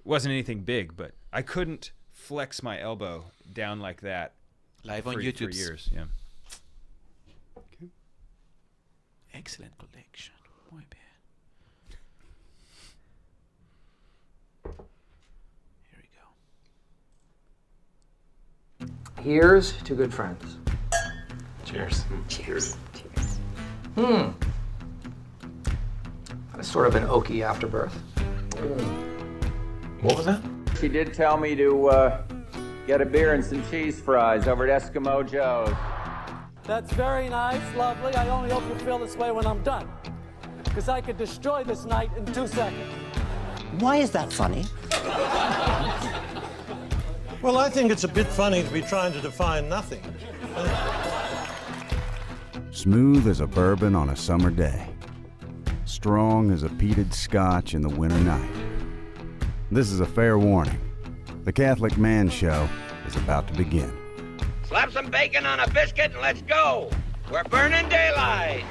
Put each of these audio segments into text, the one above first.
wasn't anything big, but I couldn't flex my elbow down like that. Live on for YouTube. years. Yeah. Okay. Excellent collection. Muy bien. Here we go. Here's to good friends. Cheers. Cheers. That's sort of an oaky afterbirth. What was that? She did tell me to get a beer and some cheese fries over at Eskimo Joe's. That's very nice, lovely. I only hope you feel this way when I'm done. Because I could destroy this night in 2 seconds. Why is that funny? Well, I think it's a bit funny to be trying to define nothing. Smooth as a bourbon on a summer day. Strong as a peated scotch in the winter night. This is a fair warning. The Catholic Man Show is about to begin. Slap some bacon on a biscuit and let's go. We're burning daylight.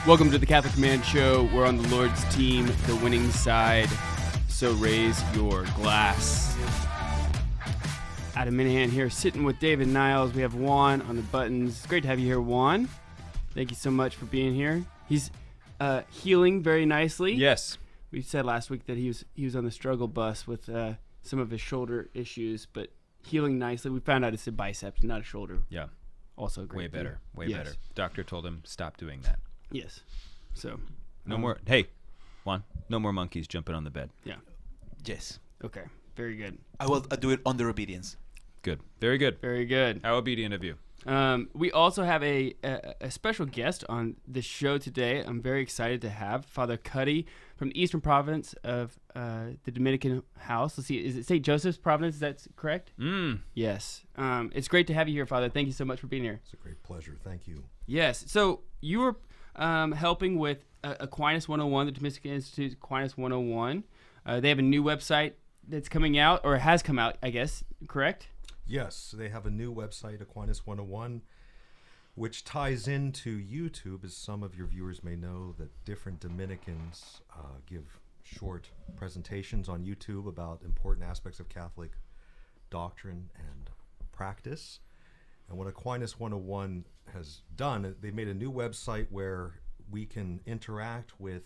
Welcome to the Catholic Man Show. We're on the Lord's team, the winning side. So raise your glass. Adam Minahan here, sitting with David Niles. We have Juan on the buttons. It's great to have you here, Juan. Thank you so much for being here. He's healing very nicely. Yes. We said last week that he was on the struggle bus with some of his shoulder issues, but healing nicely. We found out it's a bicep, not a shoulder. Yeah. Also great. Way better. Way Yes. better. Doctor told him stop doing that. Yes. So. No more. Hey, Juan. No more monkeys jumping on the bed. Yeah. Yes. Okay. Very good. I will do it under obedience. Good. Very good. Very good. How obedient of you. We also have a special guest on the show today. I'm very excited to have Father Cuddy from the Eastern Province of the Dominican House. Let's see, is it St. Joseph's Province? That's correct? Yes. It's great to have you here, Father. Thank you so much for being here. It's a great pleasure. Thank you. Yes. So you were helping with Aquinas 101, the Dominican Institute Aquinas 101. They have a new website that's coming out, or has come out, I guess, correct? Yes, they have a new website, Aquinas 101, which ties into YouTube, as some of your viewers may know, that different Dominicans give short presentations on YouTube about important aspects of Catholic doctrine and practice. And what Aquinas 101 has done, they made a new website where we can interact with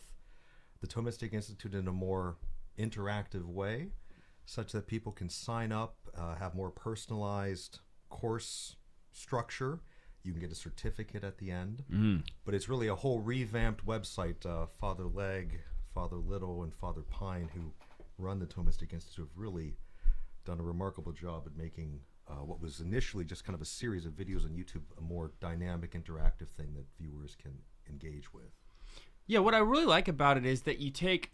the Thomistic Institute in a more interactive way, such that people can sign up, have more personalized course structure. You can get a certificate at the end. But it's really a whole revamped website. Father Legg, Father Little, and Father Pine, who run the Thomistic Institute, have really done a remarkable job at making what was initially just kind of a series of videos on YouTube a more dynamic, interactive thing that viewers can engage with. Yeah, what I really like about it is that you take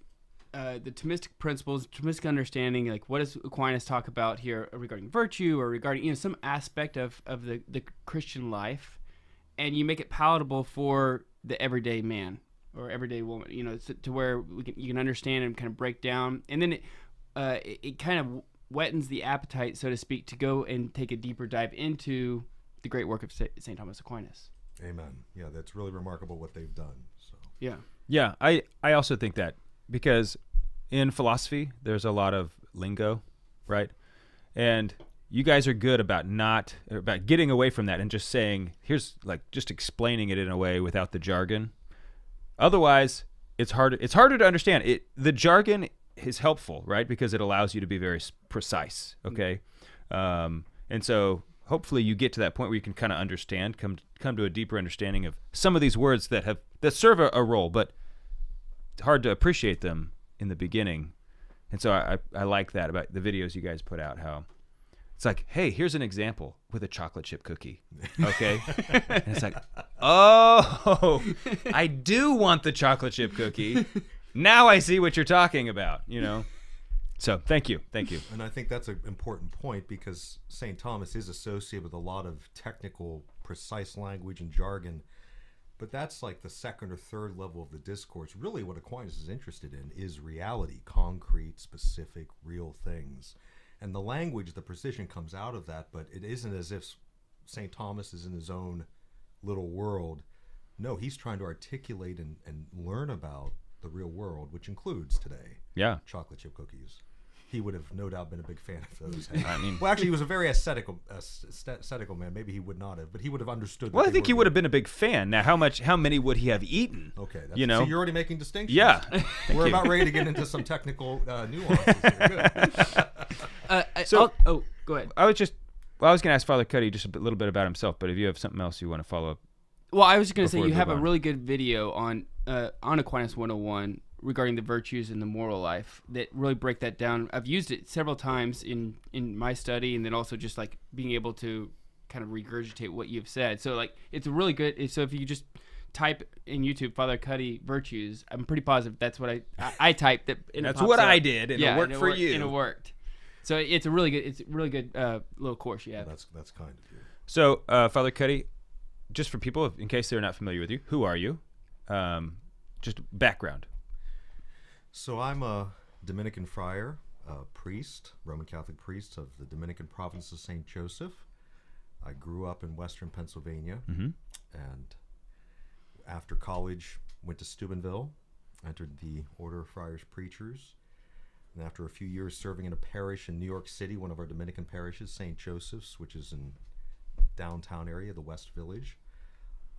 the Thomistic principles, Thomistic understanding, like what does Aquinas talk about here regarding virtue or regarding some aspect of the Christian life, and you make it palatable for the everyday man or everyday woman, to where you can understand and kind of break down, and then it kind of whettens the appetite, so to speak, to go and take a deeper dive into the great work of St. Thomas Aquinas. Amen. Yeah, that's really remarkable what they've done. So. Yeah, I also think that, because in philosophy, there's a lot of lingo, right? And you guys are good about getting away from that and just saying, just explaining it in a way without the jargon. Otherwise, it's harder to understand. The jargon is helpful, right? Because it allows you to be very precise, okay? And so hopefully you get to that point where you can kind of understand, come to a deeper understanding of some of these words that serve a role, but it's hard to appreciate them in the beginning. And so I like that about the videos you guys put out, how it's like, hey, here's an example with a chocolate chip cookie, okay? And it's like, oh, I do want the chocolate chip cookie. Now I see what you're talking about, So thank you. And I think that's an important point, because St. Thomas is associated with a lot of technical, precise language and jargon. But that's like the second or third level of the discourse. Really what Aquinas is interested in is reality, concrete, specific, real things. And the language, the precision comes out of that, but it isn't as if St. Thomas is in his own little world. No, he's trying to articulate and learn about the real world, which includes today chocolate chip cookies. He would have no doubt been a big fan of those. I mean, well, actually, he was a very ascetical man. Maybe he would not have, but he would have understood. Well, I think he would have been a big fan. Now, how many would he have eaten? Okay, you know, so you're already making distinctions. Yeah, we're about ready to get into some technical nuances here. Good. Go ahead. I was going to ask Father Cuddy just a little bit about himself, but if you have something else you want to follow up. Well, I was just going to say you have a really good video on Aquinas 101 regarding the virtues and the moral life that really break that down. I've used it several times in my study, and then also just like being able to kind of regurgitate what you've said. So like it's really good. So if you just type in YouTube Father Cuddy virtues, I'm pretty positive that's what I typed. That's what I did, and it worked for you. And it worked. So it's a really good little course you have. That's kind of you. So Father Cuddy, just for people in case they're not familiar with you, who are you? Just background. So I'm a Dominican friar, priest, Roman Catholic priest of the Dominican province of St. Joseph. I grew up in western Pennsylvania, and after college went to Steubenville, entered the Order of Friars Preachers, and after a few years serving in a parish in New York City, one of our Dominican parishes, St. Joseph's, which is in downtown area, the West Village,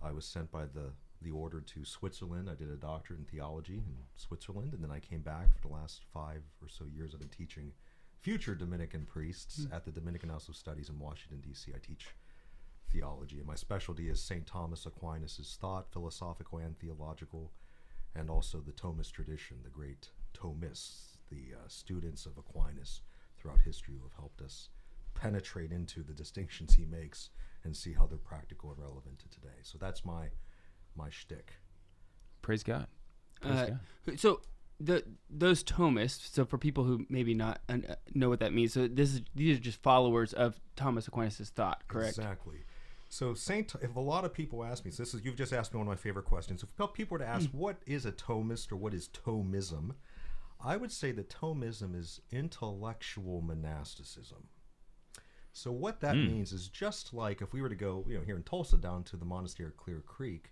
I was sent by the order to Switzerland. I did a doctorate in theology in Switzerland, and then I came back for the last 5 or so years. I've been teaching future Dominican priests at the Dominican House of Studies in Washington, D.C. I teach theology, and my specialty is St. Thomas Aquinas' thought, philosophical and theological, and also the Thomist tradition, the great Thomists, the students of Aquinas throughout history who have helped us penetrate into the distinctions he makes and see how they're practical and relevant to today. So that's my shtick. Praise God. So those Thomists. So for people who maybe not know what that means, so these are just followers of Thomas Aquinas' thought, correct? Exactly. So if a lot of people ask me, so you've just asked me one of my favorite questions. If people were to ask what is a Thomist or what is Thomism, I would say that Thomism is intellectual monasticism. So what that means is just like if we were to go, here in Tulsa down to the monastery of Clear Creek,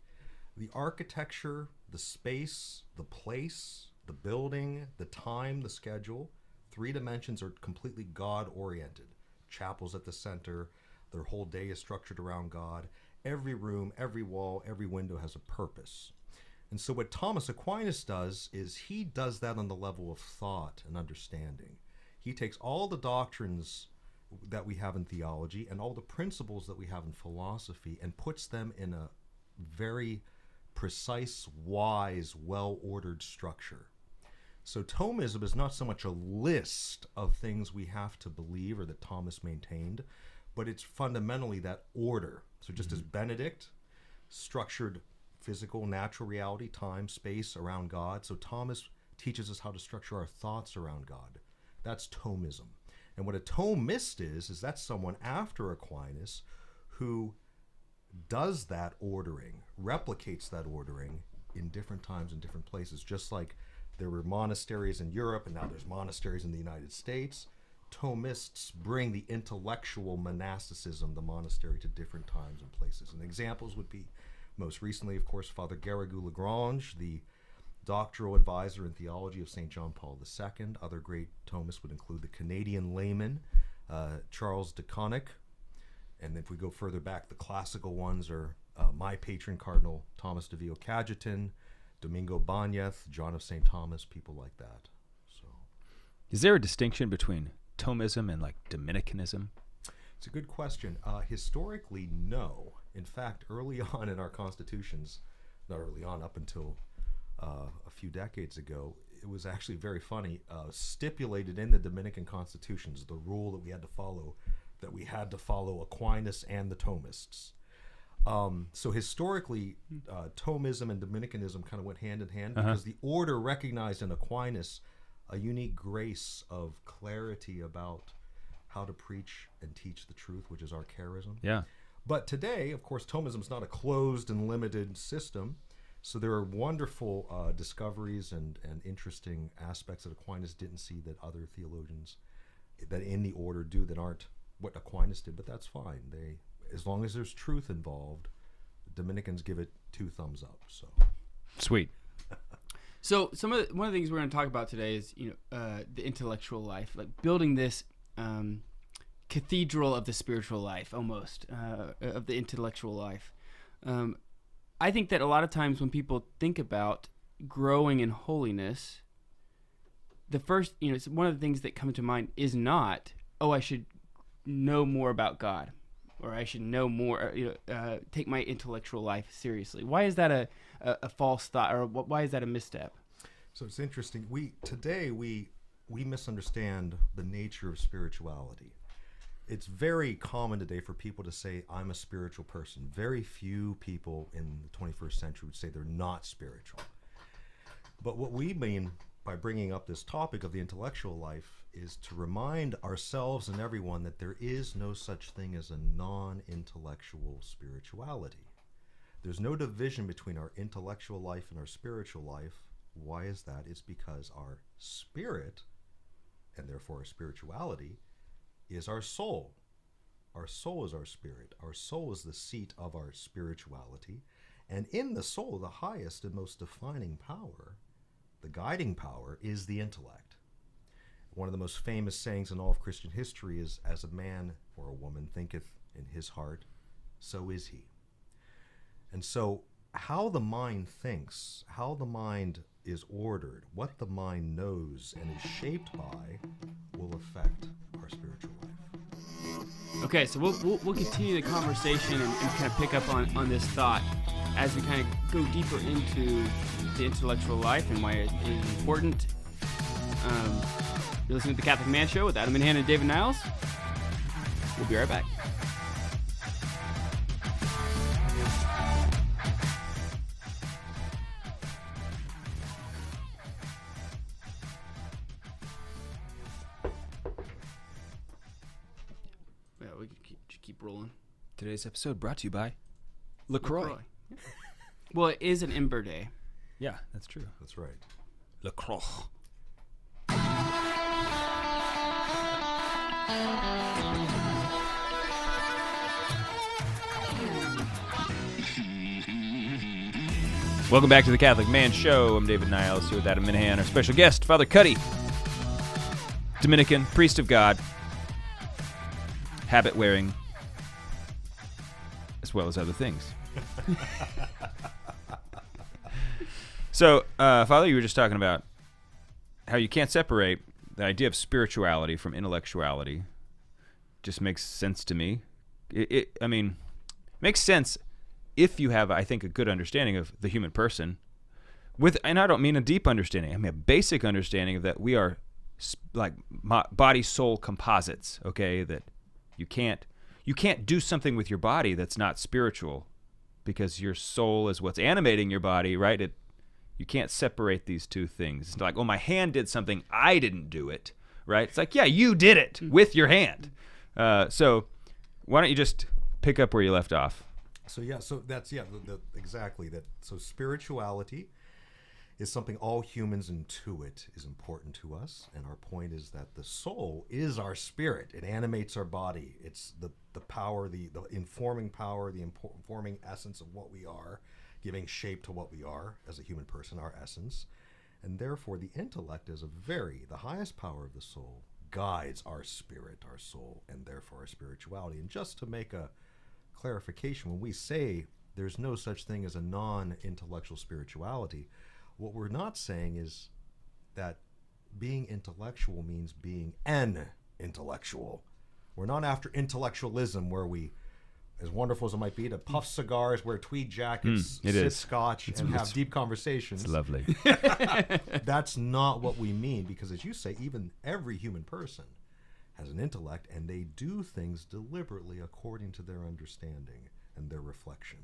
the architecture, the space, the place, the building, the time, the schedule, 3 dimensions are completely God-oriented. Chapels at the center, their whole day is structured around God. Every room, every wall, every window has a purpose. And so what Thomas Aquinas does is he does that on the level of thought and understanding. He takes all the doctrines that we have in theology and all the principles that we have in philosophy and puts them in a very precise, wise, well-ordered structure. So Thomism is not so much a list of things we have to believe or that Thomas maintained, but it's fundamentally that order. So just as Benedict structured physical, natural reality, time, space around God, so Thomas teaches us how to structure our thoughts around God. That's Thomism. And what a Thomist is that's someone after Aquinas who does that ordering, replicates that ordering in different times and different places. Just like there were monasteries in Europe and now there's monasteries in the United States, Thomists bring the intellectual monasticism, the monastery, to different times and places. And examples would be, most recently, of course, Father Garrigou-Lagrange, the doctoral advisor in theology of St. John Paul II. Other great Thomists would include the Canadian layman, Charles de Connick. And if we go further back, the classical ones are my patron, Cardinal Thomas de Vio-Cajetan, Domingo Banez, John of St. Thomas, people like that. So, is there a distinction between Thomism and like Dominicanism? It's a good question. Historically, no. In fact, early on in our constitutions, not early on, up until a few decades ago, it was actually very funny, stipulated in the Dominican constitutions, the rule that we had to follow Aquinas and the Thomists. So historically, Thomism and Dominicanism kind of went hand in hand because the order recognized in Aquinas a unique grace of clarity about how to preach and teach the truth, which is our charism. Yeah. But today, of course, Thomism is not a closed and limited system. So there are wonderful discoveries and interesting aspects that Aquinas didn't see that other theologians that in the order do that aren't what Aquinas did, but that's fine. As long as there's truth involved, Dominicans give it 2 thumbs up. So Sweet. So one of the things we're going to talk about today is the intellectual life, like building this cathedral of the spiritual life, almost of the intellectual life. I think that a lot of times when people think about growing in holiness, the first, it's one of the things that come to mind is not, I should know more about God, or I should know more, take my intellectual life seriously. Why is that a false thought, or why is that a misstep? So it's interesting. Today we misunderstand the nature of spirituality. It's very common today for people to say, I'm a spiritual person. Very few people in the 21st century would say they're not spiritual. But what we mean by bringing up this topic of the intellectual life is to remind ourselves and everyone that there is no such thing as a non-intellectual spirituality. There's no division between our intellectual life and our spiritual life. Why is that? It's because our spirit, and therefore our spirituality, is our soul. Our soul is our spirit. Our soul is the seat of our spirituality. And in the soul, the highest and most defining power, the guiding power, is the intellect. One of the most famous sayings in all of Christian history is, as a man or a woman thinketh in his heart, so is he. And so how the mind thinks, how the mind is ordered, what the mind knows and is shaped by will affect our spiritual life. Okay, so we'll continue the conversation and kind of pick up on this thought as we kind of go deeper into the intellectual life and why it is important. You're listening to The Catholic Man Show with Adam Minahan and David Niles. We'll be right back. Yeah, we can keep rolling. Today's episode brought to you by LaCroix. Well, it is an Ember Day. Yeah, that's true. That's right. LaCroix. Welcome back to the Catholic Man Show. I'm David Niles here with Adam Minahan, our special guest, Father Cuddy, Dominican, priest of God, habit wearing, as well as other things. So, Father, you were just talking about how you can't separate the idea of spirituality from intellectuality. Just makes sense to me. I mean, makes sense if you have, I think, a good understanding of the human person. And I don't mean a deep understanding. I mean a basic understanding of that we are like body-soul composites, okay? That you can't do something with your body that's not spiritual because your soul is what's animating your body, right? You can't separate these two things. It's like, my hand did something, I didn't do it, right? It's like, yeah, you did it with your hand. So why don't you just pick up where you left off? So that's exactly that. So spirituality is something all humans intuit is important to us, and our point is that the soul is our spirit. It animates our body. It's the power, the informing power, the informing essence of what we are, giving shape to what we are as a human person, our essence. And therefore the intellect is the highest power of the soul, guides our spirit, our soul, and therefore our spirituality. And just to make a clarification, when we say there's no such thing as a non-intellectual spirituality, what we're not saying is that being intellectual means being an intellectual. We're not after intellectualism where we, as wonderful as it might be, to puff cigars, wear tweed jackets, sip scotch, and have deep conversations. It's lovely. That's not what we mean, because as you say, even every human person has an intellect, and they do things deliberately according to their understanding and their reflection.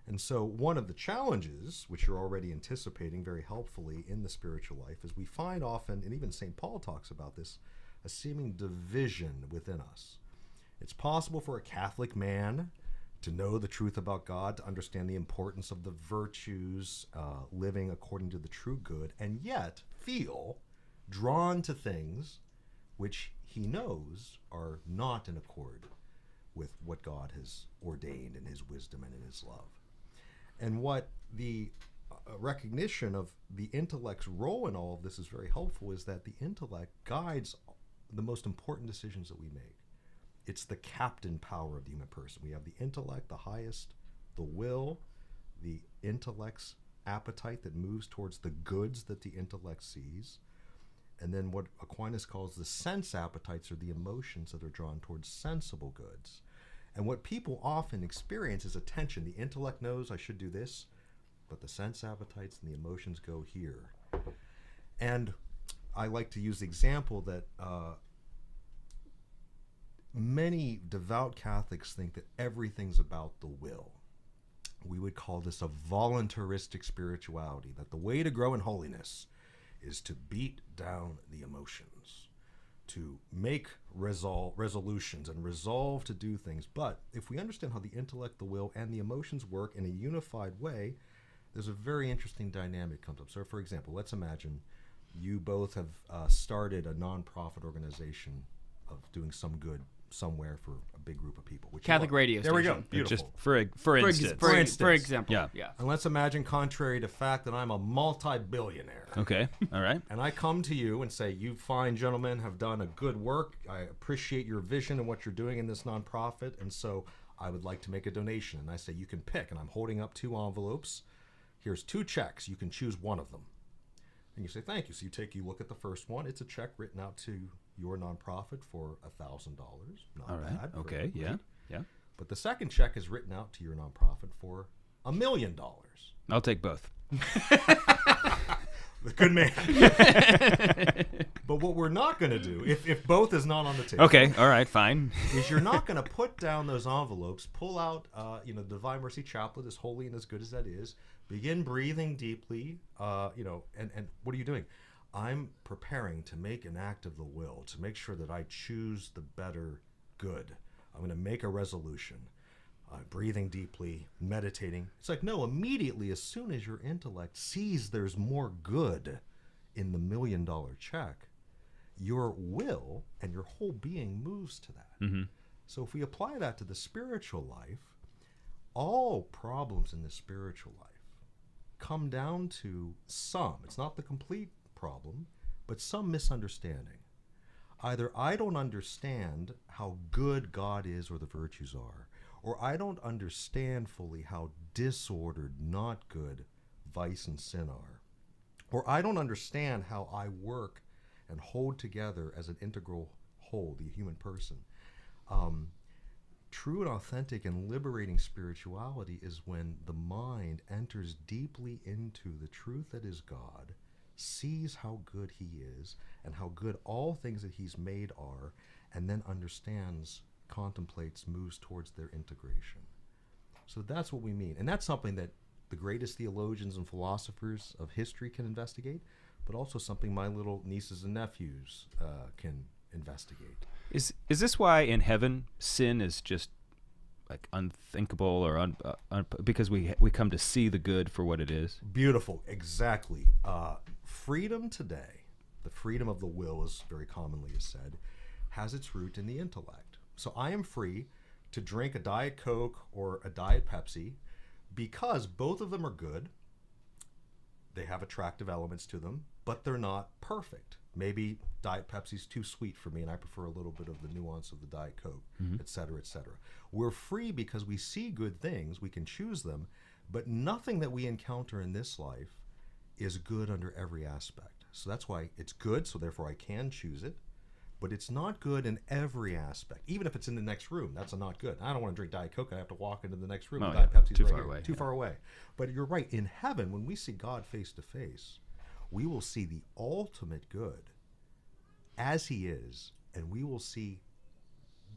And so one of the challenges, which you're already anticipating very helpfully in the spiritual life, is we find often, and even St. Paul talks about this, a seeming division within us. It's possible for a Catholic man to know the truth about God, to understand the importance of the virtues, living according to the true good, and yet feel drawn to things which he knows are not in accord with what God has ordained in his wisdom and in his love. And what the recognition of the intellect's role in all of this is very helpful is that the intellect guides the most important decisions that we make. It's the captain power of the human person. We have the intellect, the highest, the will, the intellect's appetite that moves towards the goods that the intellect sees, and then what Aquinas calls the sense appetites, are the emotions that are drawn towards sensible goods. And what people often experience is a tension. The intellect knows I should do this, but the sense appetites and the emotions go here. And I like to use the example that many devout Catholics think that everything's about the will. We would call this a voluntaristic spirituality, that the way to grow in holiness is to beat down the emotions, to make resolutions and resolve to do things. But if we understand how the intellect, the will, and the emotions work in a unified way, there's a very interesting dynamic comes up. So for example, let's imagine you both have started a nonprofit organization of doing some good somewhere for a big group of people. Which Catholic radio station. There we go. station. Beautiful. Just for instance. For example. Yeah. And let's imagine, contrary to fact, that I'm a multi-billionaire. Okay. All right. And I come to you and say, you fine gentlemen have done a good work. I appreciate your vision and what you're doing in this nonprofit. And so I would like to make a donation. And I say, you can pick. And I'm holding up 2 envelopes. Here's 2 checks. You can choose one of them. And you say, thank you. So you look at the first one. It's a check written out to your nonprofit for $1,000. Not all right. bad. Okay. Yeah. Yeah. But the second check is written out to your nonprofit for $1 million. I'll take both. The good man. But what we're not going to do, if both is not on the table. Okay. All right. Fine. Is you're not going to put down those envelopes, pull out, the Divine Mercy Chaplet, as holy and as good as that is, begin breathing deeply, and what are you doing? I'm preparing to make an act of the will, to make sure that I choose the better good. I'm going to make a resolution. Breathing deeply, meditating. It's like, no, immediately, as soon as your intellect sees there's more good in the $1 million check, your will and your whole being moves to that. Mm-hmm. So if we apply that to the spiritual life, all problems in the spiritual life come down to some, it's not the complete problem, but some misunderstanding. Either I don't understand how good God is or the virtues are, or I don't understand fully how disordered, not good, vice and sin are, or I don't understand how I work and hold together as an integral whole, the human person. True and authentic and liberating spirituality is when the mind enters deeply into the truth that is God, sees how good he is and how good all things that he's made are, and then understands, contemplates, moves towards their integration. So that's what we mean. And that's something that the greatest theologians and philosophers of history can investigate, but also something my little nieces and nephews can investigate. Is this why in heaven sin is just like unthinkable or because we come to see the good for what it is? Beautiful, exactly. Freedom today, the freedom of the will, as very commonly is said, has its root in the intellect. So I am free to drink a Diet Coke or a Diet Pepsi because both of them are good. They have attractive elements to them, but they're not perfect. Maybe Diet Pepsi's too sweet for me and I prefer a little bit of the nuance of the Diet Coke, et cetera, et cetera. We're free because we see good things, we can choose them, but nothing that we encounter in this life is good under every aspect. So that's why it's good, so therefore I can choose it, but it's not good in every aspect. Even if it's in the next room, that's a not good. I don't want to drink Diet Coke, I have to walk into the next room. Diet Pepsi's too right far here, away. Too far away. But you're right, in heaven, when we see God face to face, we will see the ultimate good as he is, and we will see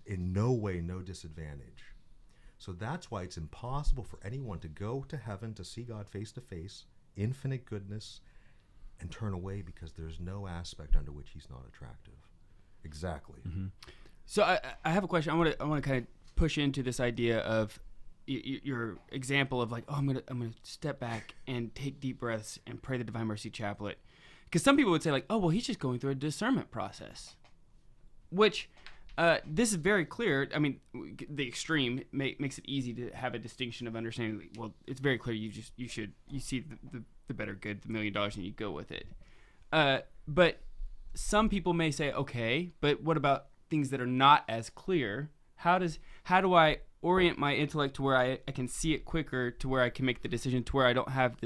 in no way no disadvantage. So that's why it's impossible for anyone to go to heaven to see God face to face, infinite goodness, and turn away because there's no aspect under which he's not attractive. Exactly. So I have a question. I want to kind of push into this idea of your example of like, oh, I'm gonna step back and take deep breaths and pray the Divine Mercy Chaplet, because some people would say like, oh, well, he's just going through a discernment process, which this is very clear. I mean, the extreme makes it easy to have a distinction of understanding. Well, it's very clear you see the better good, the $1 million, and you go with it. But some people may say, okay, but what about things that are not as clear? How do I orient my intellect to where I can see it quicker, to where I can make the decision, to where I don't have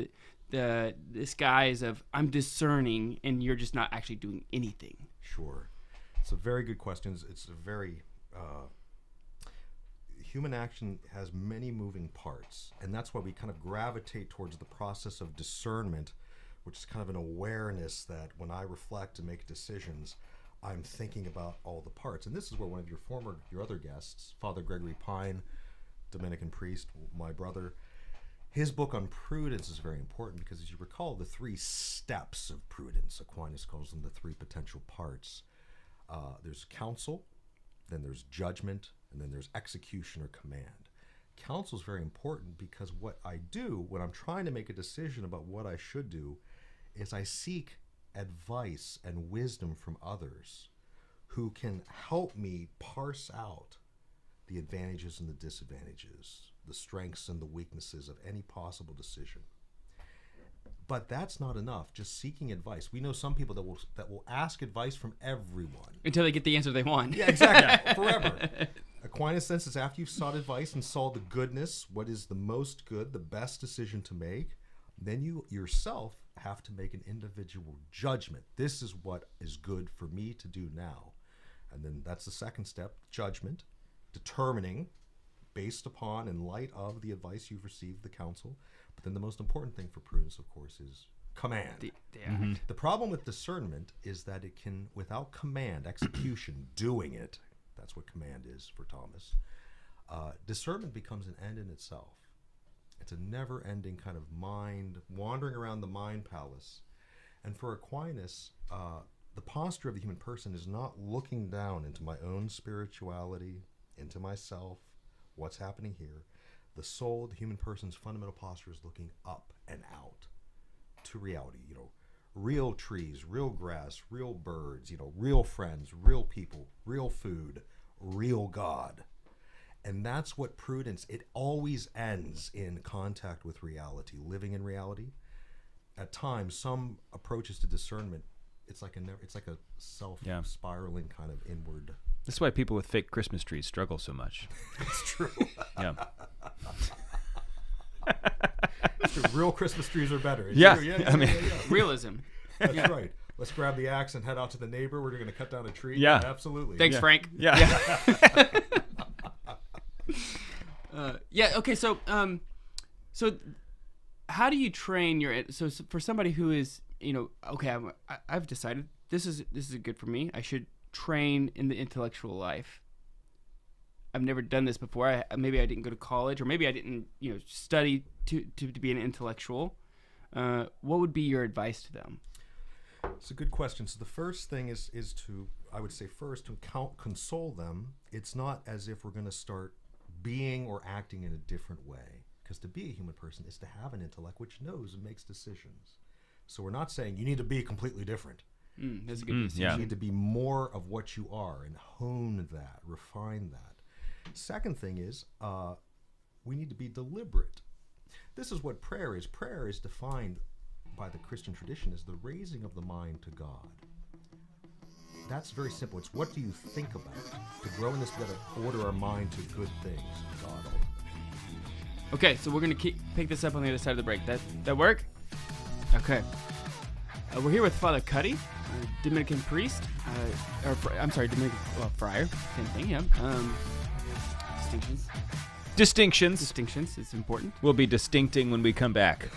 the disguise of I'm discerning and you're just not actually doing anything? Sure. It's a very good question. It's a very human action has many moving parts, and that's why we kind of gravitate towards the process of discernment, which is kind of an awareness that when I reflect and make decisions, I'm thinking about all the parts. And this is where one of your other guests, Father Gregory Pine, Dominican priest, my brother, his book on prudence is very important, because as you recall, the 3 steps of prudence, Aquinas calls them the 3 potential parts. There's counsel, then there's judgment, and then there's execution or command. Counsel is very important, because what I do when I'm trying to make a decision about what I should do is I seek advice and wisdom from others who can help me parse out the advantages and the disadvantages, the strengths and the weaknesses of any possible decision. But that's not enough, just seeking advice. We know some people that will ask advice from everyone until they get the answer they want. Yeah, exactly. Forever. Aquinas says it's after you've sought advice and saw the goodness, what is the most good, the best decision to make, then you yourself have to make an individual judgment. This is what is good for me to do now. And then that's the second step, judgment, determining based upon, in light of the advice you've received, the counsel. But then the most important thing for prudence, of course, is command. The problem with discernment is that it can, without command, execution, doing it, that's what command is for Thomas, discernment becomes an end in itself. It's a never-ending kind of mind, wandering around the mind palace. And for Aquinas, the posture of the human person is not looking down into my own spirituality, into myself, what's happening here. The soul, the human person's fundamental posture is looking up and out to reality. You know, real trees, real grass, real birds, you know, real friends, real people, real food, real God. And that's what prudence, it always ends in contact with reality, living in reality. At times, some approaches to discernment, it's like a self-spiraling kind of inward. That's why people with fake Christmas trees struggle so much. It's true. Yeah. It's true. Real Christmas trees are better. It's Yeah. true. Realism. That's right. Let's grab the axe and head out to the neighbor. We're going to cut down a tree. Yeah. Absolutely. Thanks, Frank. Yeah. Okay. So how do you train so for somebody who is, you know, okay, I've decided this is good for me. I should train in the intellectual life. I've never done this before. Maybe I didn't go to college, or maybe I didn't, you know, study to be an intellectual. What would be your advice to them? It's a good question. So the first thing is to, I would say first, to console them. It's not as if we're going to start being or acting in a different way. Because to be a human person is to have an intellect which knows and makes decisions. So we're not saying you need to be completely different. That's a good decision. Yeah. You need to be more of what you are and hone that, refine that. Second thing is we need to be deliberate. This is what prayer is. Prayer is defined by the Christian tradition as the raising of the mind to God. That's very simple. It's what do you think about? To grow in this, we got to order our mind to good things, God ultimately. Okay, so we're going to pick this up on the other side of the break. That work? Okay. We're here with Father Cuddy, Dominican priest, Dominican friar. Same thing, yeah. Distinctions. It's important. We'll be distincting when we come back.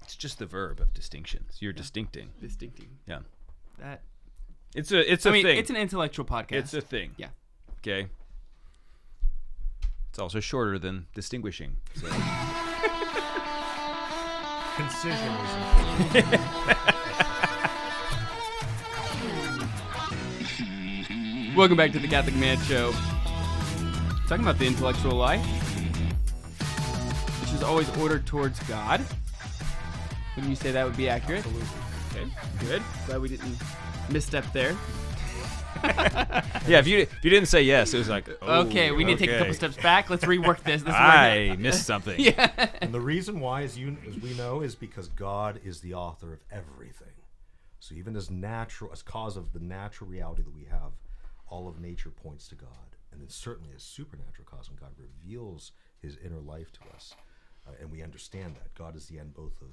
It's just the verb of distinctions. You're distincting. Distincting. Yeah. That. It's a thing. It's an intellectual podcast. It's a thing. Yeah. Okay. It's also shorter than distinguishing. So. Concision is important. Welcome back to the Catholic Man Show. Talking about the intellectual life, which is always ordered towards God. Wouldn't you say that would be accurate? Absolutely. Okay, good. Glad we didn't misstep there. Yeah, if you didn't say yes, it was like, oh, okay, we need to take a couple steps back. Let's rework this. I missed something. Yeah. And the reason why, as we know, is because God is the author of everything. So even as cause of the natural reality that we have, all of nature points to God. And then certainly as supernatural cause when God reveals his inner life to us. And we understand that. God is the end both of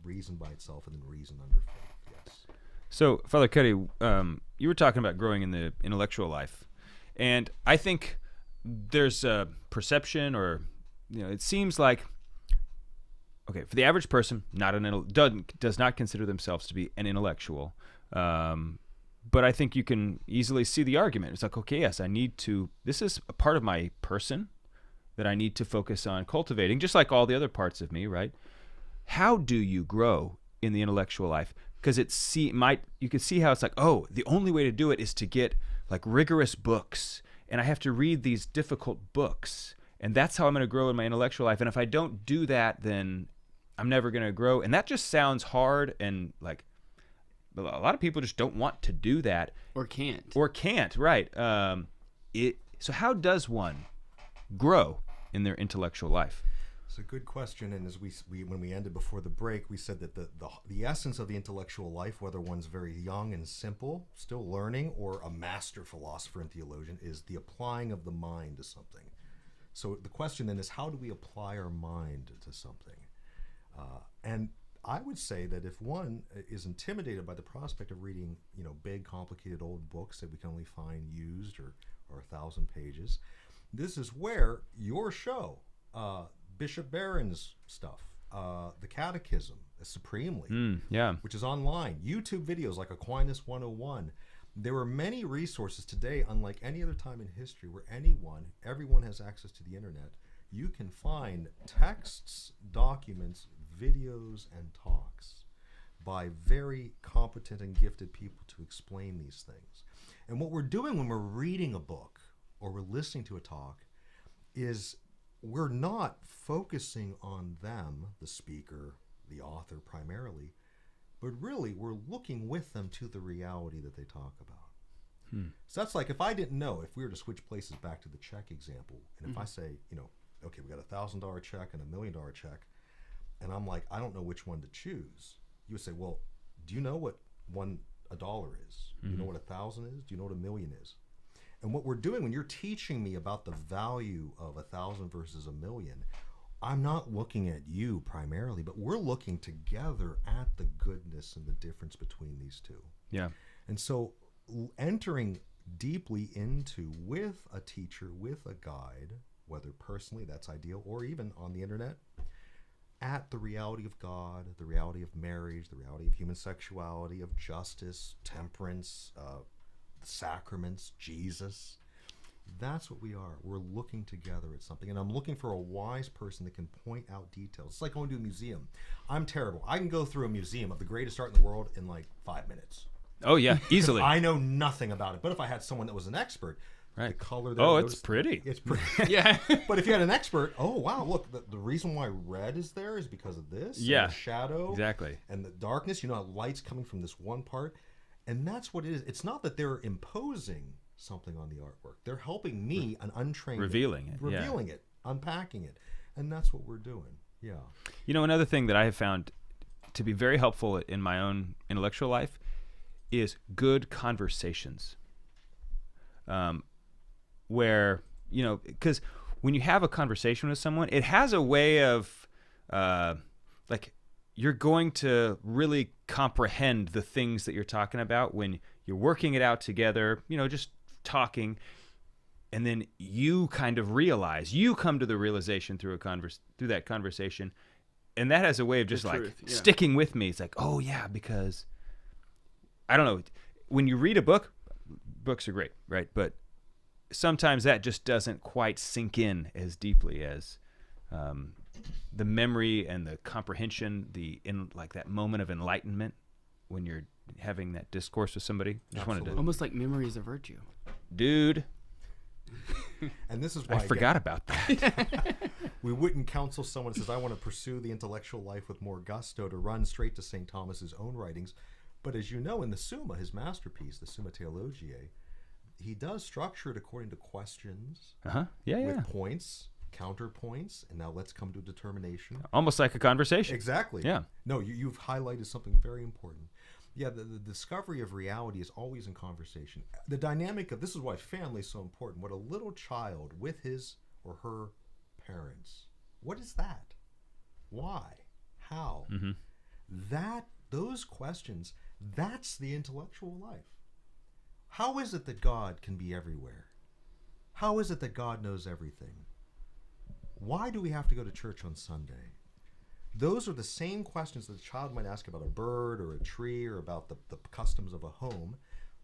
reason by itself and then reason under faith. Yes. So, Father Cuddy, you were talking about growing in the intellectual life. And I think there's a perception or, it seems like, okay, for the average person, does not consider themselves to be an intellectual. But I think you can easily see the argument. It's like, okay, yes, this is a part of my person that I need to focus on cultivating, just like all the other parts of me, right? How do you grow in the intellectual life? Because you could see how it's like, oh, the only way to do it is to get like rigorous books, and I have to read these difficult books, and that's how I'm going to grow in my intellectual life. And if I don't do that, then I'm never going to grow. And that just sounds hard, and like a lot of people just don't want to do that, or can't, right? So how does one grow in their intellectual life? It's a good question, and as when we ended before the break, we said that the essence of the intellectual life, whether one's very young and simple, still learning, or a master philosopher and theologian, is the applying of the mind to something. So the question then is, how do we apply our mind to something? And I would say that if one is intimidated by the prospect of reading, big, complicated old books that we can only find used or 1,000 pages, this is where your show, Bishop Barron's stuff, the Catechism, Supremely, which is online, YouTube videos like Aquinas 101. There are many resources today, unlike any other time in history, where everyone has access to the internet. You can find texts, documents, videos, and talks by very competent and gifted people to explain these things. And what we're doing when we're reading a book or we're listening to a talk is we're not focusing on them, the speaker, the author primarily, but really we're looking with them to the reality that they talk about. So that's like if I didn't know, if we were to switch places back to the check example, and if I say, okay, we got $1,000 check and $1 million check, and I'm like, I don't know which one to choose. You would say, well, do you know what a dollar is? Do you know what 1,000 is? Do you know what 1,000,000 is? And what we're doing when you're teaching me about the value of 1,000 versus 1,000,000, I'm not looking at you primarily, but we're looking together at the goodness and the difference between these two. Yeah. And so entering deeply into, with a teacher, with a guide, whether personally, that's ideal, or even on the internet, at the reality of God, the reality of marriage, the reality of human sexuality, of justice, temperance, sacraments, Jesus. That's what we are. We're looking together at something. And I'm looking for a wise person that can point out details. It's like going to a museum. I'm terrible. I can go through a museum of the greatest art in the world in like 5 minutes. Oh, yeah, easily. I know nothing about it. But if I had someone that was an expert, right. The color there. Oh, it's pretty. It's pretty. Yeah. But if you had an expert, oh, wow, look, the reason why red is there is because of this. Yeah. And the shadow. Exactly. And the darkness, light's coming from this one part. And that's what it is. It's not that they're imposing something on the artwork. They're helping me, an untrained... Revealing it, unpacking it. And that's what we're doing. Yeah. Another thing that I have found to be very helpful in my own intellectual life is good conversations. Where, because when you have a conversation with someone, it has a way of, you're going to really comprehend the things that you're talking about when you're working it out together, just talking, and then you kind of you come to the realization through that conversation, and that has a way of just sticking with me. It's like, oh yeah, because I don't know, when you read a book, books are great, right? But sometimes that just doesn't quite sink in as deeply as the memory and the comprehension, that moment of enlightenment when you're having that discourse with somebody. Just wanted to, almost like memory is a virtue. dude. And this is why I forgot about that. we wouldn't counsel someone who says, I want to pursue the intellectual life with more gusto, to run straight to St. Thomas's own writings. But as you know, in the Summa, his masterpiece, the Summa Theologiae, he does structure it according to questions with points, counterpoints, and now let's come to a determination. Almost like a conversation. Exactly. Yeah. No, you've highlighted something very important. Yeah, the discovery of reality is always in conversation. The dynamic of, this is why family is so important. What a little child with his or her parents, what is that? Why? How? Mm-hmm. Those questions, that's the intellectual life. How is it that God can be everywhere? How is it that God knows everything? Why do we have to go to church on Sunday? Those are the same questions that a child might ask about a bird or a tree or about the customs of a home.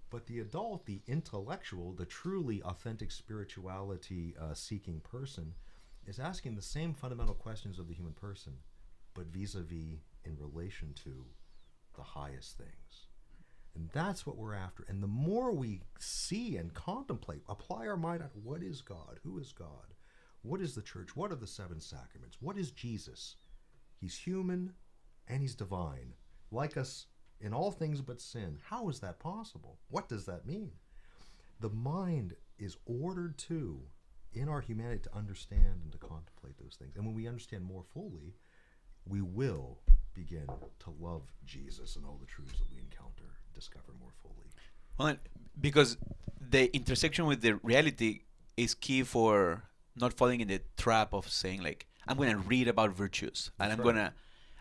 But the adult, the intellectual, the truly authentic spirituality seeking person is asking the same fundamental questions of the human person, but vis-a-vis in relation to the highest things. And that's what we're after. And the more we see and contemplate, apply our mind on what is God, who is God, what is the church, what are the seven sacraments, what is Jesus? He's human and he's divine, like us in all things but sin. How is that possible? What does that mean? The mind is ordered to, in our humanity, to understand and to contemplate those things. And when we understand more fully, we will begin to love Jesus and all the truths that we encounter, discover more fully. Well, because the intersection with the reality is key for not falling in the trap of saying, like, I'm going to read about virtues, and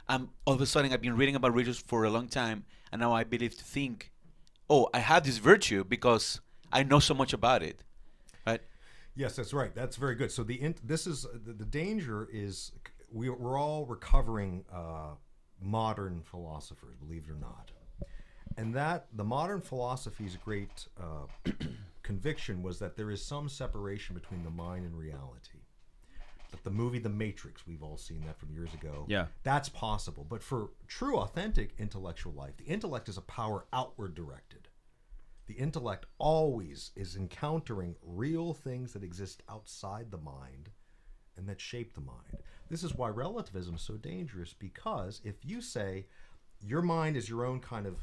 I'm all of a sudden I've been reading about virtues for a long time, and now I believe to think, oh, I have this virtue because I know so much about it, right? Yes, that's right. That's very good. So this is the danger is we're all recovering modern philosophers, believe it or not, and that the modern philosophy's great conviction was that there is some separation between the mind and reality. But the movie The Matrix, we've all seen that from years ago. Yeah. That's possible. But for true, authentic intellectual life, the intellect is a power outward directed. The intellect always is encountering real things that exist outside the mind and that shape the mind. This is why relativism is so dangerous, because if you say your mind is your own kind of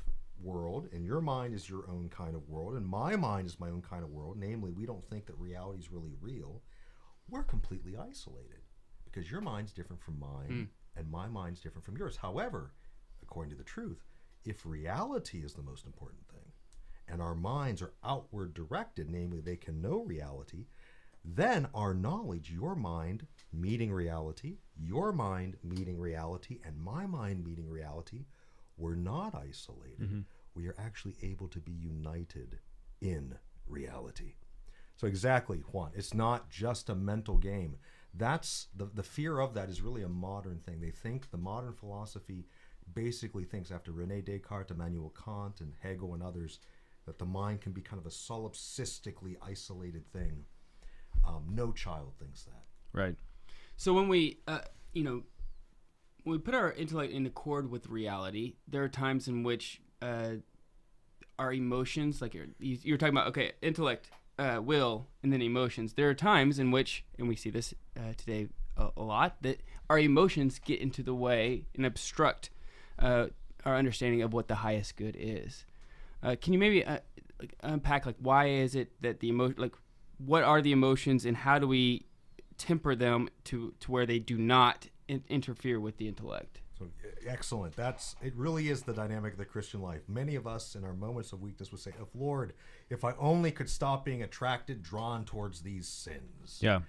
world and your mind is your own kind of world and my mind is my own kind of world, namely we don't think that reality is really real, we're completely isolated because your mind's different from mine and my mind's different from yours. However, according to the truth, if reality is the most important thing and our minds are outward directed, namely they can know reality, then our knowledge, your mind meeting reality, your mind meeting reality, and my mind meeting reality, we're not isolated. Mm-hmm. We are actually able to be united in reality. So exactly, Juan, it's not just a mental game. That's the fear of that is really a modern thing. They think the modern philosophy basically thinks, after René Descartes, Immanuel Kant, and Hegel and others, that the mind can be kind of a solipsistically isolated thing. No child thinks that. Right. So when we, when we put our intellect in accord with reality, there are times in which our emotions, like you're talking about, okay, intellect, will, and then emotions. There are times in which, and we see this today a lot, that our emotions get into the way and obstruct our understanding of what the highest good is. Can you maybe unpack, like, why is it that the emotion, like, what are the emotions and how do we temper them to where they do not interfere with the intellect? So excellent. It really is the dynamic of the Christian life. Many of us in our moments of weakness would say, "Oh Lord, if I only could stop being attracted, drawn towards these sins." Yeah.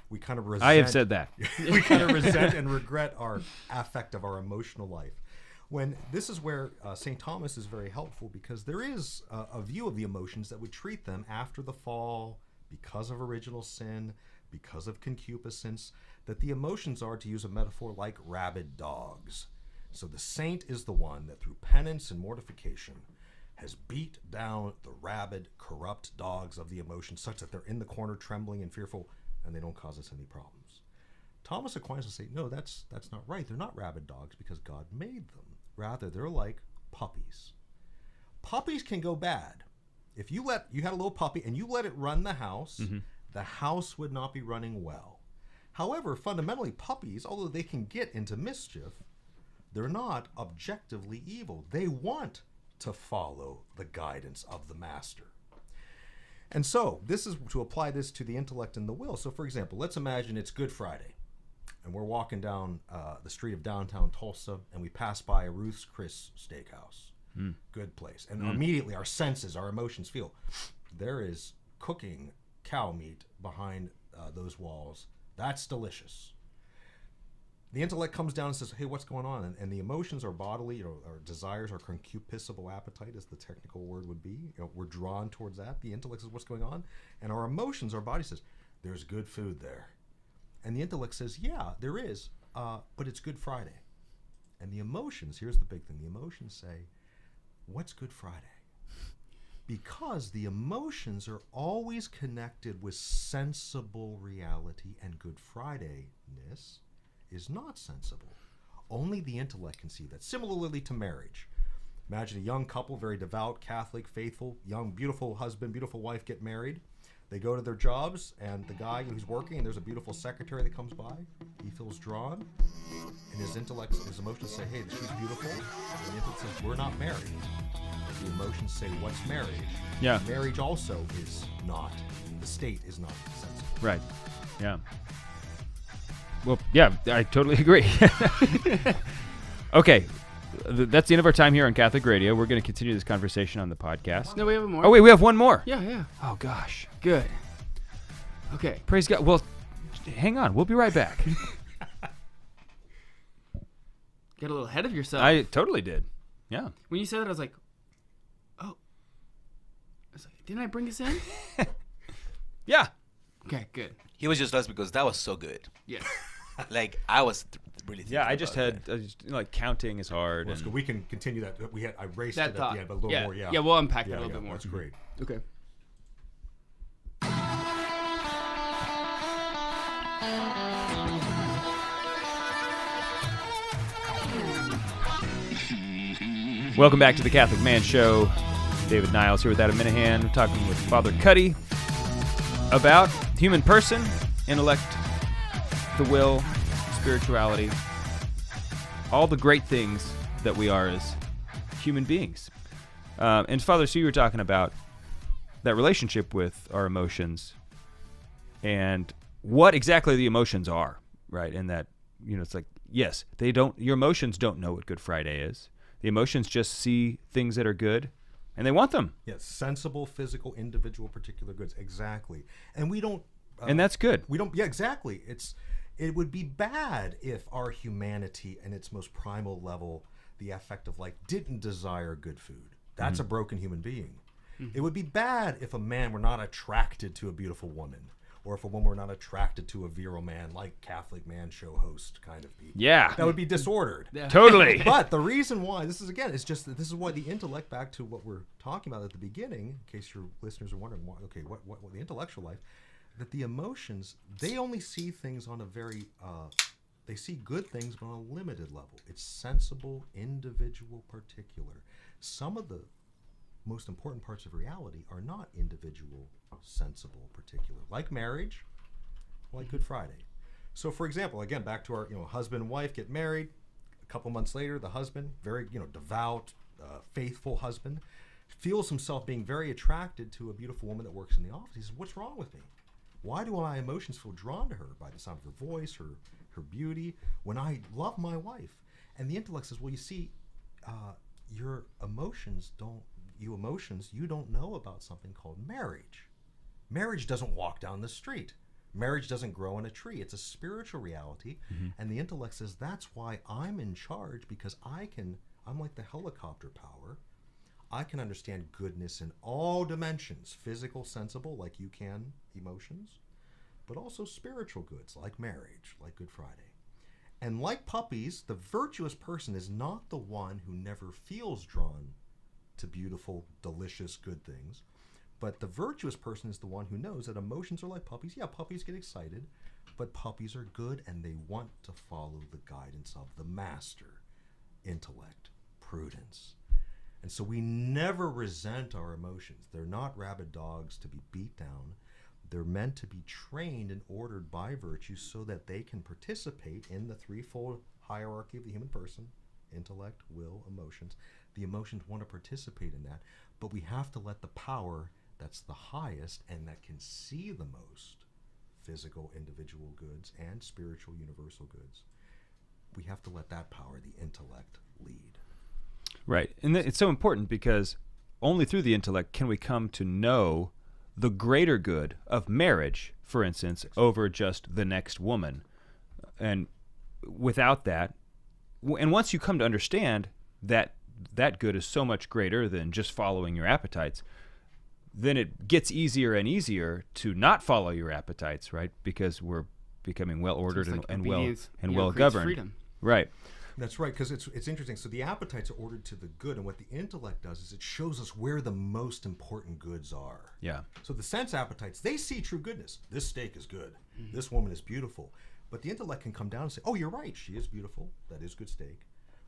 We kind of resent. I have said that. We kind of resent and regret our affect of our emotional life. When this is where St. Thomas is very helpful, because there is a view of the emotions that would treat them after the fall, because of original sin, because of concupiscence, that the emotions are, to use a metaphor, like rabid dogs. So the saint is the one that through penance and mortification has beat down the rabid, corrupt dogs of the emotions such that they're in the corner trembling and fearful, and they don't cause us any problems. Thomas Aquinas will say, no, that's not right. They're not rabid dogs because God made them. Rather, they're like puppies. puppies can go bad. If you had a little puppy and you let it run the house, the house would not be running well. However, fundamentally, puppies, although they can get into mischief, they're not objectively evil. They want to follow the guidance of the master. And so, this is to apply this to the intellect and the will. So, for example, let's imagine it's Good Friday, and we're walking down the street of downtown Tulsa, and we pass by a Ruth's Chris Steakhouse. Good place. And immediately our senses, our emotions feel there is cooking cow meat behind those walls. That's delicious. The intellect comes down and says, hey, what's going on? And the emotions are bodily, our desires, our concupiscible appetite, as the technical word would be. We're drawn towards that. The intellect says, what's going on? And our emotions, our body says, there's good food there. And the intellect says, yeah, there is, but it's Good Friday. And the emotions, here's the big thing, the emotions say, what's Good Friday? Because the emotions are always connected with sensible reality, and Good Friday-ness is not sensible. Only the intellect can see that. Similarly to marriage. Imagine a young couple, very devout, Catholic, faithful, young, beautiful husband, beautiful wife get married. They go to their jobs, and the guy who's working, and there's a beautiful secretary that comes by. He feels drawn, and his intellect, his emotions say, hey, she's beautiful. And the intellect says, we're not married. The emotions say, what's marriage? Yeah. Marriage also is not, the state is not sensible. Right. Yeah. Well, yeah, I totally agree. Okay. That's the end of our time here on Catholic Radio. We're going to continue this conversation on the podcast. No, we have more. Oh, wait, we have one more. Yeah. Oh, gosh. Good. Okay. Praise God. Well, hang on. We'll be right back. Get a little ahead of yourself. I totally did. Yeah. When you said that, I was like, oh. I was like, didn't I bring this in? Yeah. Okay, good. He was just lost because that was so good. Yeah. Like, I was really thinking Yeah, I just about had, like, counting is hard. Well, and we can continue that. I raced That it thought. at the end, but a little more, yeah. Yeah, we'll unpack that a little yeah, bit more. That's great. Okay. Welcome back to the Catholic Man Show. David Niles here with Adam Minahan. We're talking with Father Cuddy about human person, intellect, the will, spirituality, all the great things that we are as human beings. And Father, so you were talking about that relationship with our emotions and what exactly the emotions are, right? And that, it's like, yes, your emotions don't know what Good Friday is. The emotions just see things that are good, and they want them. Yes, sensible, physical, individual, particular goods. Exactly. And we don't... and that's good. We don't... Yeah, exactly. It would be bad if our humanity, in its most primal level, the affect of life, didn't desire good food. That's a broken human being. It would be bad if a man were not attracted to a beautiful woman, or if a woman were not attracted to a virile man, like Catholic Man Show host kind of people. Yeah. That would be disordered. Yeah. Totally. But the reason why, this is why the intellect, back to what we're talking about at the beginning, in case your listeners are wondering, what the intellectual life, that the emotions, they only see things on a very, they see good things but on a limited level. It's sensible, individual, particular. Some of the most important parts of reality are not individual, sensible, particular, like marriage, like Good Friday. So, for example, again, back to our husband and wife get married. A couple months later, the husband, very devout, faithful husband, feels himself being very attracted to a beautiful woman that works in the office. He says, "What's wrong with me? Why do my emotions feel drawn to her by the sound of her voice, her beauty, when I love my wife?" And the intellect says, "Well, you see, your emotions don't." You don't know about something called marriage. Marriage doesn't walk down the street. Marriage doesn't grow in a tree. It's a spiritual reality. And the intellect says, that's why I'm in charge, because I'm like the helicopter power. I can understand goodness in all dimensions, physical, sensible, like you can, emotions, but also spiritual goods, like marriage, like Good Friday. And like puppies, the virtuous person is not the one who never feels drawn to beautiful, delicious, good things. But the virtuous person is the one who knows that emotions are like puppies. Yeah, puppies get excited, but puppies are good and they want to follow the guidance of the master. Intellect, prudence. And so we never resent our emotions. They're not rabid dogs to be beat down. They're meant to be trained and ordered by virtue so that they can participate in the threefold hierarchy of the human person: intellect, will, emotions. The emotions want to participate in that, but we have to let the power that's the highest and that can see the most, physical individual goods and spiritual universal goods, we have to let that power, the intellect, lead. Right. And it's so important because only through the intellect can we come to know the greater good of marriage, for instance, over just the next woman. And without that, and once you come to understand that that good is so much greater than just following your appetites, then it gets easier and easier to not follow your appetites, right? Because we're becoming well-ordered and well-governed. Freedom. Right. That's right, because it's interesting. So the appetites are ordered to the good, and what the intellect does is it shows us where the most important goods are. Yeah. So the sense appetites, they see true goodness. This steak is good. This woman is beautiful. But the intellect can come down and say, oh, you're right, she is beautiful. That is good steak.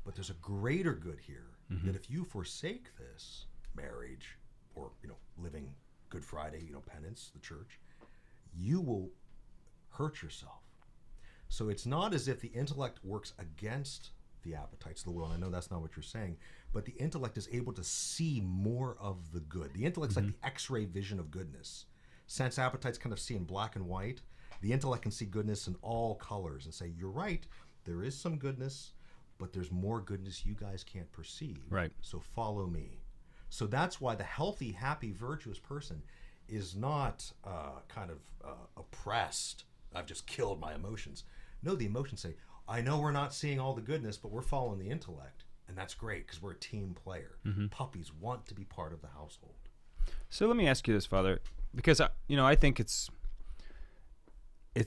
But there's a greater good here, that if you forsake this, marriage, or, living Good Friday, penance, the church, you will hurt yourself. So it's not as if the intellect works against the appetites, the will, and I know that's not what you're saying, but the intellect is able to see more of the good. The intellect's like the X-ray vision of goodness. Sense appetites kind of see in black and white. The intellect can see goodness in all colors and say, you're right, there is some goodness, but there's more goodness you guys can't perceive. Right. So follow me. So that's why the healthy, happy, virtuous person is not oppressed. I've just killed my emotions. No, the emotions say, I know we're not seeing all the goodness, but we're following the intellect. And that's great because we're a team player. Puppies want to be part of the household. So let me ask you this, Father, because I think it's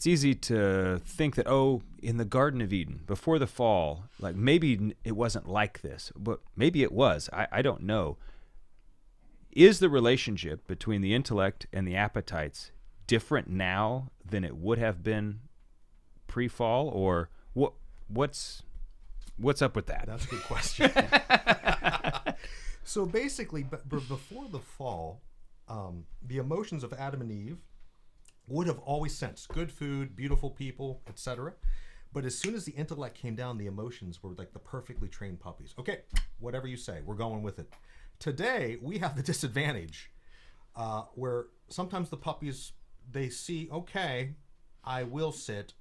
easy to think that, in the Garden of Eden, before the fall, like maybe it wasn't like this, but maybe it was. I don't know. Is the relationship between the intellect and the appetites different now than it would have been pre-fall, or what's up with that? That's a good question. So basically, before the fall, the emotions of Adam and Eve would have always sensed good food, beautiful people, etc. But as soon as the intellect came down, the emotions were like the perfectly trained puppies. Okay, whatever you say, we're going with it. Today, we have the disadvantage where sometimes the puppies, they see, okay, I will sit,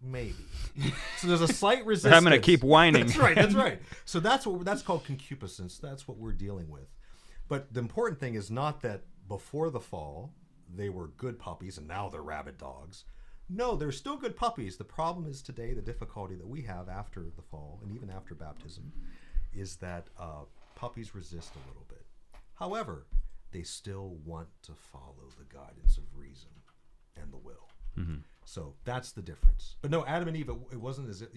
maybe. So there's a slight resistance. I'm going to keep whining. That's right. So that's called concupiscence. That's what we're dealing with. But the important thing is not that before the fall, they were good puppies and now they're rabid dogs. No, they're still good puppies. The problem is today, the difficulty that we have after the fall and even after baptism is that puppies resist a little bit. However, they still want to follow the guidance of reason and the will. So that's the difference. But no, Adam and Eve, it wasn't as if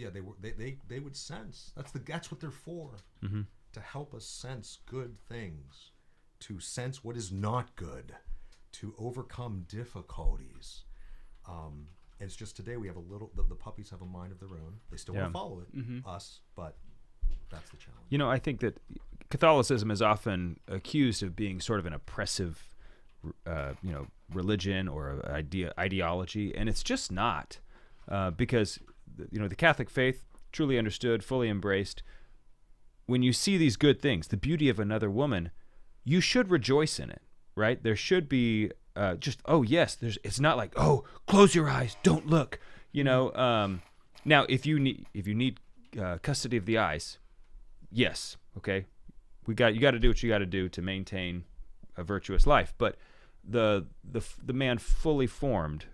they would sense. That's what they're for. To help us sense good things, to sense what is not good, to overcome difficulties. And it's just today we have the puppies have a mind of their own. They still want to follow it, us, but that's the challenge. I think that Catholicism is often accused of being sort of an oppressive, religion or ideology, and it's just not, because the Catholic faith, truly understood, fully embraced. When you see these good things, the beauty of another woman, you should rejoice in it, right? There should be it's not like, close your eyes, don't look, Now, if you need custody of the eyes, yes, okay, you got to do what you got to do to maintain a virtuous life. But the man fully formed,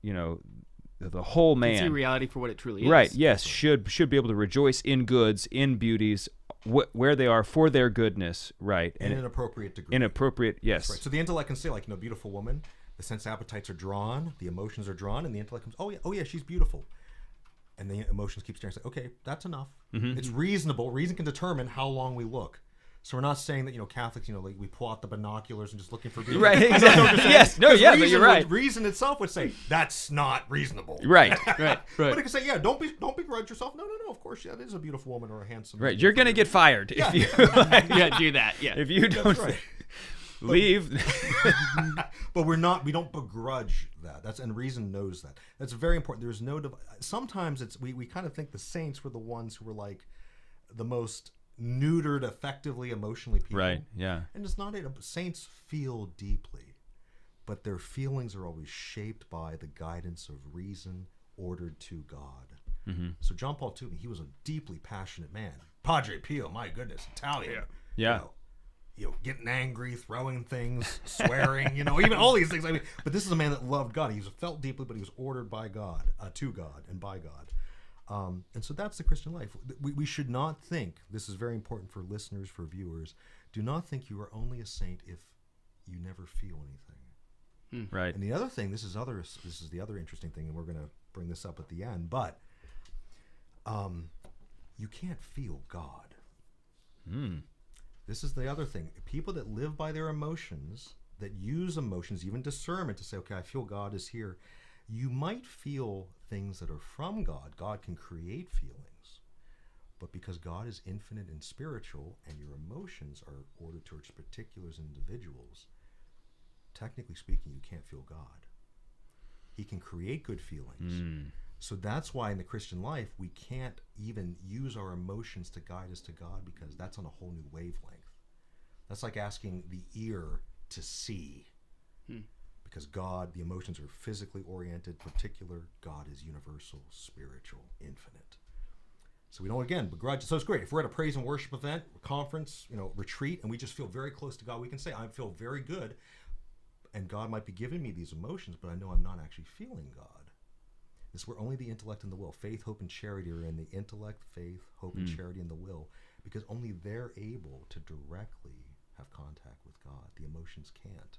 the whole man, see reality for what it truly is. Right? Yes, should be able to rejoice in goods, in beauties, where they are for their goodness, right? In an appropriate degree. Inappropriate, yes. Right. So the intellect can say, like, beautiful woman. The sense appetites are drawn, the emotions are drawn, and the intellect comes, oh yeah, she's beautiful. And the emotions keep staring. Say, okay, that's enough. It's reasonable. Reason can determine how long we look. So we're not saying that, Catholics, like we pull out the binoculars and just looking for beauty. Right, I know exactly. what you're saying. Yes, no, 'Cause yeah, but you're right. Reason itself would say that's not reasonable. Right. But it could say, don't begrudge yourself. No. Of course, that is a beautiful woman or a handsome. Right. You're gonna get fired if you do that. Yeah. If you don't leave. But we don't begrudge that. And reason knows that. That's very important. There's no. Sometimes we kind of think the saints were the ones who were like the most neutered, effectively, emotionally people. Right. Yeah. And it's not it. Saints feel deeply, but their feelings are always shaped by the guidance of reason ordered to God. Mm-hmm. So John Paul II, he was a deeply passionate man. Padre Pio, my goodness, Italian. Yeah. Getting angry, throwing things, swearing, even all these things. But this is a man that loved God. He felt deeply, but he was ordered by God, to God, and by God. And so that's the Christian life. We should not think, this is very important for listeners, for viewers, do not think you are only a saint if you never feel anything. Right. And the other thing, this is the other interesting thing, and we're going to bring this up at the end, but you can't feel God. This is the other thing. People that live by their emotions, that use emotions, even discernment to say, okay, I feel God is here. You might feel things that are from God. God can create feelings. But because God is infinite and spiritual and your emotions are ordered towards particulars and individuals, technically speaking, you can't feel God. He can create good feelings. So that's why in the Christian life, we can't even use our emotions to guide us to God, because that's on a whole new wavelength. That's like asking the ear to see. Because God, the emotions are physically oriented, particular. God is universal, spiritual, infinite. So we don't, again, begrudge. So it's great. If we're at a praise and worship event, conference, retreat, and we just feel very close to God, we can say, I feel very good. And God might be giving me these emotions, but I know I'm not actually feeling God. This is where only the intellect and the will, faith, hope, and charity are in the intellect, faith, hope, and charity, and the will, because only they're able to directly have contact with God. The emotions can't.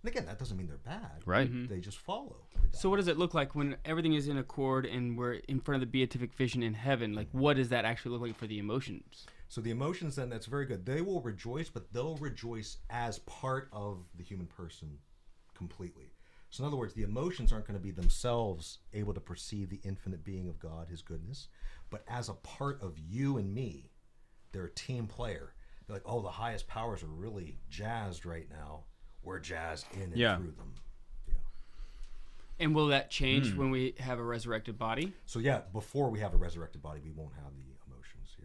And again, that doesn't mean they're bad. Right. They just follow. So what does it look like when everything is in accord and we're in front of the beatific vision in heaven? Like, what does that actually look like for the emotions? So the emotions, then, that's very good. They will rejoice, but they'll rejoice as part of the human person completely. So in other words, the emotions aren't going to be themselves able to perceive the infinite being of God, his goodness, but as a part of you and me, they're a team player. They're like, oh, the highest powers are really jazzed right now. We're jazzed in and through them. And will that change when we have a resurrected body? So before we have a resurrected body, we won't have the emotions.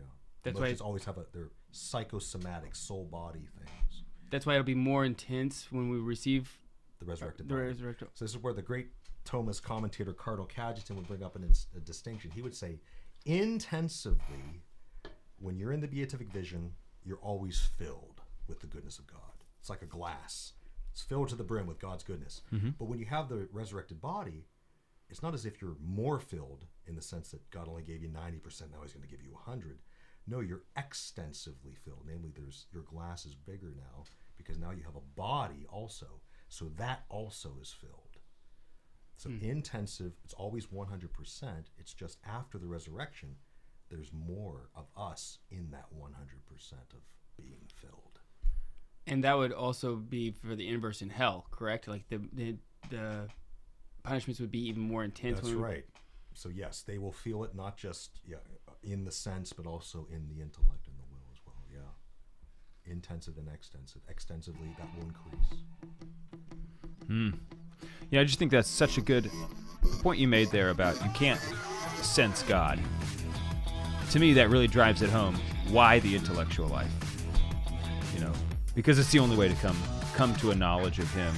That's emotions why always have they're psychosomatic, soul body things. That's why it'll be more intense when we receive the resurrected the body. resurrected. So this is where the great Thomist commentator Cardinal Cajetan would bring up a distinction. He would say, intensively, when you're in the beatific vision, you're always filled with the goodness of God. It's like a glass. It's filled to the brim with God's goodness. But when you have the resurrected body, it's not as if you're more filled in the sense that God only gave you 90%, now he's going to give you 100. No, you're extensively filled. Namely, your glass is bigger now because now you have a body also. So that also is filled. So intensive, it's always 100%. It's just after the resurrection, there's more of us in that 100% of being filled. And that would also be for the inverse in hell, correct? Like the punishments would be even more intense. That's right. So yes, they will feel it not just in the sense, but also in the intellect and the will as well. Yeah, intensive and extensive. Extensively, that will increase. Yeah, I just think that's such a good point you made there about you can't sense God. To me, that really drives it home why the intellectual life. Because it's the only way to come to a knowledge of Him.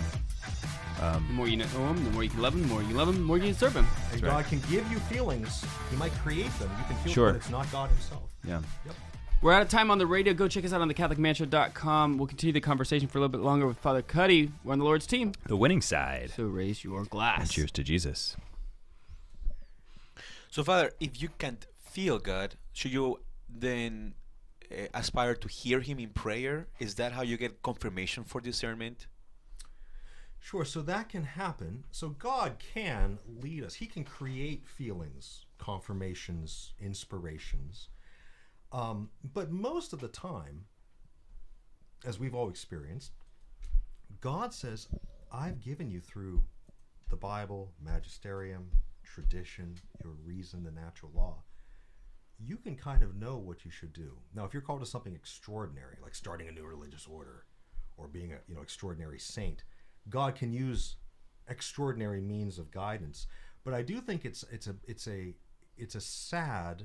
The more you know Him, the more you can love Him. The more you love Him, the more you can serve Him. And God can give you feelings. He might create them. You can feel Sure. but it's not God himself. Yeah. Yep. We're out of time on the radio. Go check us out on thecatholicmanshow.com. We'll continue the conversation for a little bit longer with Father Cuddy. We're on the Lord's team. The winning side. So raise your glass. And cheers to Jesus. So, Father, if you can't feel God, should you then aspire to hear Him in prayer? Is that how you get confirmation for discernment? Sure, so that can happen. So God can lead us. He can create feelings, confirmations, inspirations. But most of the time, as we've all experienced, God says, I've given you through the Bible, magisterium, tradition, your reason, the natural law. You can kind of know what you should do. Now, if you're called to something extraordinary, like starting a new religious order or being a extraordinary saint, God can use extraordinary means of guidance. But I do think it's a sad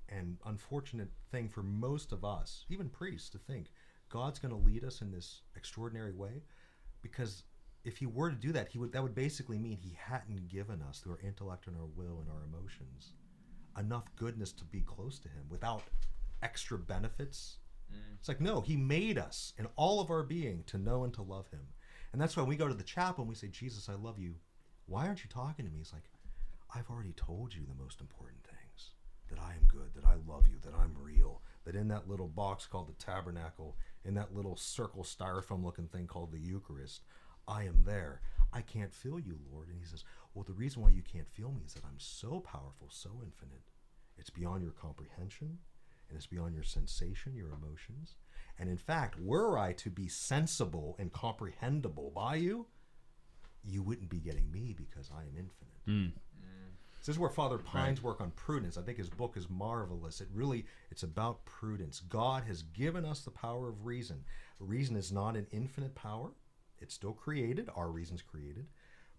and unfortunate thing for most of us, even priests, to think God's going to lead us in this extraordinary way, because if he were to do that, that would basically mean he hadn't given us, through our intellect and our will and our emotions, enough goodness to be close to him without extra benefits. It's like, no, he made us in all of our being to know and to love him. And that's why we go to the chapel and we say, Jesus, I love you. Why aren't you talking to me? He's like, I've already told you the most important things, that I am good, that I love you, that I'm real, that in that little box called the tabernacle, in that little circle styrofoam looking thing called the Eucharist, I am there. I can't feel you, Lord. And he says, well, the reason why you can't feel me is that I'm so powerful, so infinite. It's beyond your comprehension, and it's beyond your sensation, your emotions. And in fact, were I to be sensible and comprehensible by you, you wouldn't be getting me, because I am infinite. This is where Father Pine's work on prudence, I think his book is marvelous. It's about prudence. God has given us the power of reason. Reason is not an infinite power. It's still created. Our reason's created.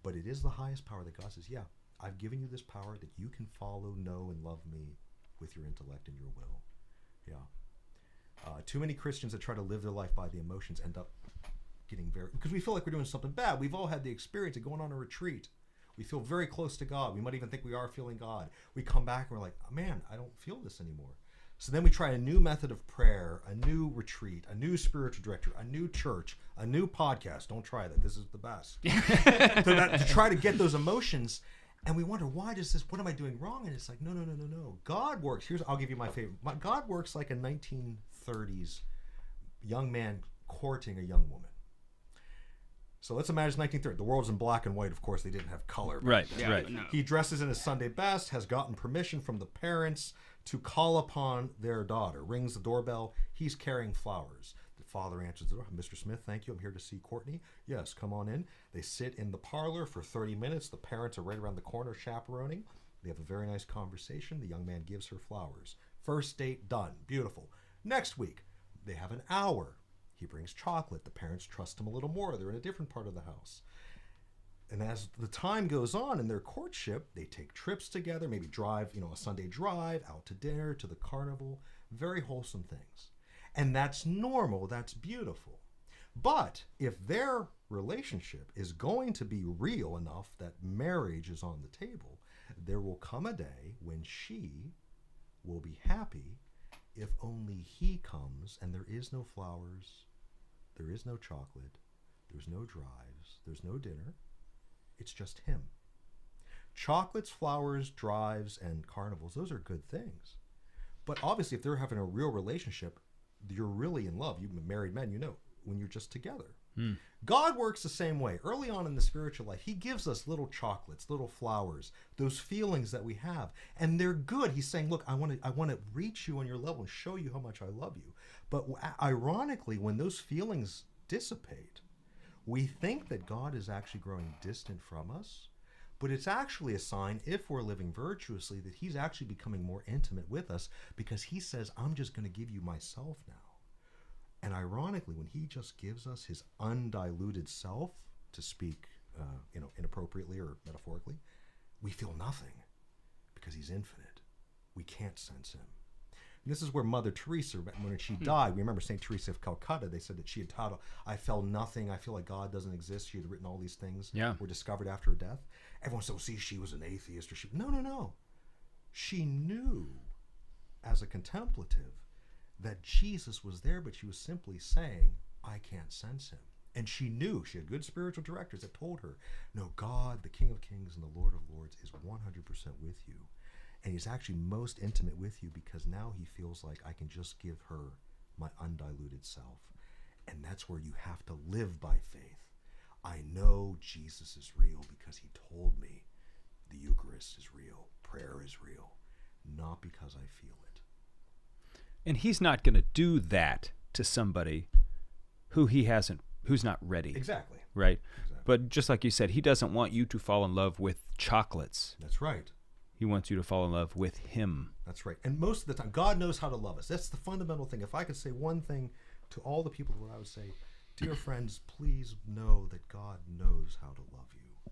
But it is the highest power that God says, yeah, I've given you this power that you can follow, know, and love me with your intellect and your will. Yeah. Too many Christians that try to live their life by the emotions end up getting because we feel like we're doing something bad. We've all had the experience of going on a retreat. We feel very close to God. We might even think we are feeling God. We come back and we're like, oh, man, I don't feel this anymore. So then we try a new method of prayer, a new retreat, a new spiritual director, a new church, a new podcast. Don't try that. This is the best. to try to get those emotions. And we wonder, why does this, what am I doing wrong? And it's like, no. God works. I'll give you my favorite. God works like a 1930s young man courting a young woman. So let's imagine 1930. The world's in black and white. Of course, they didn't have color. Right, yeah, right. No. He dresses in his Sunday best, has gotten permission from the parents to call upon their daughter. Rings the doorbell. He's carrying flowers. The father answers the door. Mr. Smith, thank you. I'm here to see Courtney. Yes, come on in. They sit in the parlor for 30 minutes. The parents are right around the corner chaperoning. They have a very nice conversation. The young man gives her flowers. First date done. Beautiful. Next week, they have an hour. He brings chocolate. The parents trust him a little more. They're in a different part of the house. And as the time goes on in their courtship, they take trips together, maybe drive, a Sunday drive, out to dinner, to the carnival, very wholesome things. And that's normal, that's beautiful. But if their relationship is going to be real enough that marriage is on the table, there will come a day when she will be happy if only he comes and there is no flowers, there is no chocolate, there's no drives, there's no dinner. It's just him. Chocolates, flowers, drives, and carnivals, those are good things. But obviously, if they're having a real relationship, you're really in love. You married men, when you're just together. God works the same way. Early on in the spiritual life, he gives us little chocolates, little flowers, those feelings that we have. And they're good. He's saying, look, I want to reach you on your level and show you how much I love you. But ironically, when those feelings dissipate, we think that God is actually growing distant from us. But it's actually a sign, if we're living virtuously, that he's actually becoming more intimate with us, because he says, I'm just going to give you myself now. And ironically, when he just gives us his undiluted self, to speak inappropriately or metaphorically, we feel nothing, because he's infinite. We can't sense him. And this is where Mother Teresa, when she died, we remember St. Teresa of Calcutta, they said that she had taught, I felt nothing, I feel like God doesn't exist. She had written all these things, were discovered after her death. Everyone said, see, she was an atheist. Or No. She knew, as a contemplative, that Jesus was there, but she was simply saying, I can't sense him. And she knew, she had good spiritual directors that told her, no, God, the King of Kings and the Lord of Lords, is 100% with you. And he's actually most intimate with you, because now he feels like I can just give her my undiluted self. And that's where you have to live by faith. I know Jesus is real because he told me the Eucharist is real, prayer is real, not because I feel it. And he's not going to do that to somebody who's not ready. Exactly. Right? But just like you said, he doesn't want you to fall in love with chocolates. That's right. He wants you to fall in love with him. That's right. And most of the time, God knows how to love us. That's the fundamental thing. If I could say one thing to all the people, what I would say, dear friends, please know that God knows how to love you.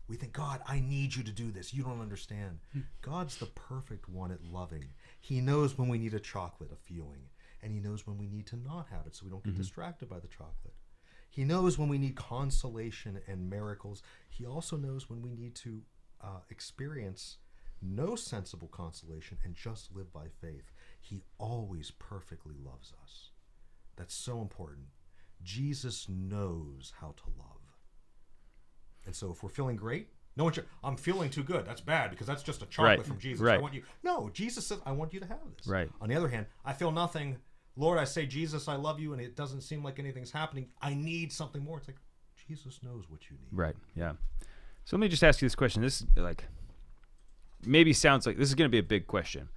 We think, God, I need you to do this. You don't understand. God's the perfect one at loving. He knows when we need a chocolate, a feeling, and he knows when we need to not have it so we don't get distracted by the chocolate. He knows when we need consolation and miracles. He also knows when we need to experience no sensible consolation and just live by faith. He always perfectly loves us. That's so important. Jesus knows how to love. And so if we're feeling great, no one should, I'm feeling too good. That's bad because that's just a chocolate from Jesus. I want you. No, Jesus says, I want you to have this. Right. On the other hand, I feel nothing. Lord, I say, Jesus, I love you, and it doesn't seem like anything's happening. I need something more. It's like, Jesus knows what you need. Right, yeah. So let me just ask you this question. This maybe sounds like this is going to be a big question,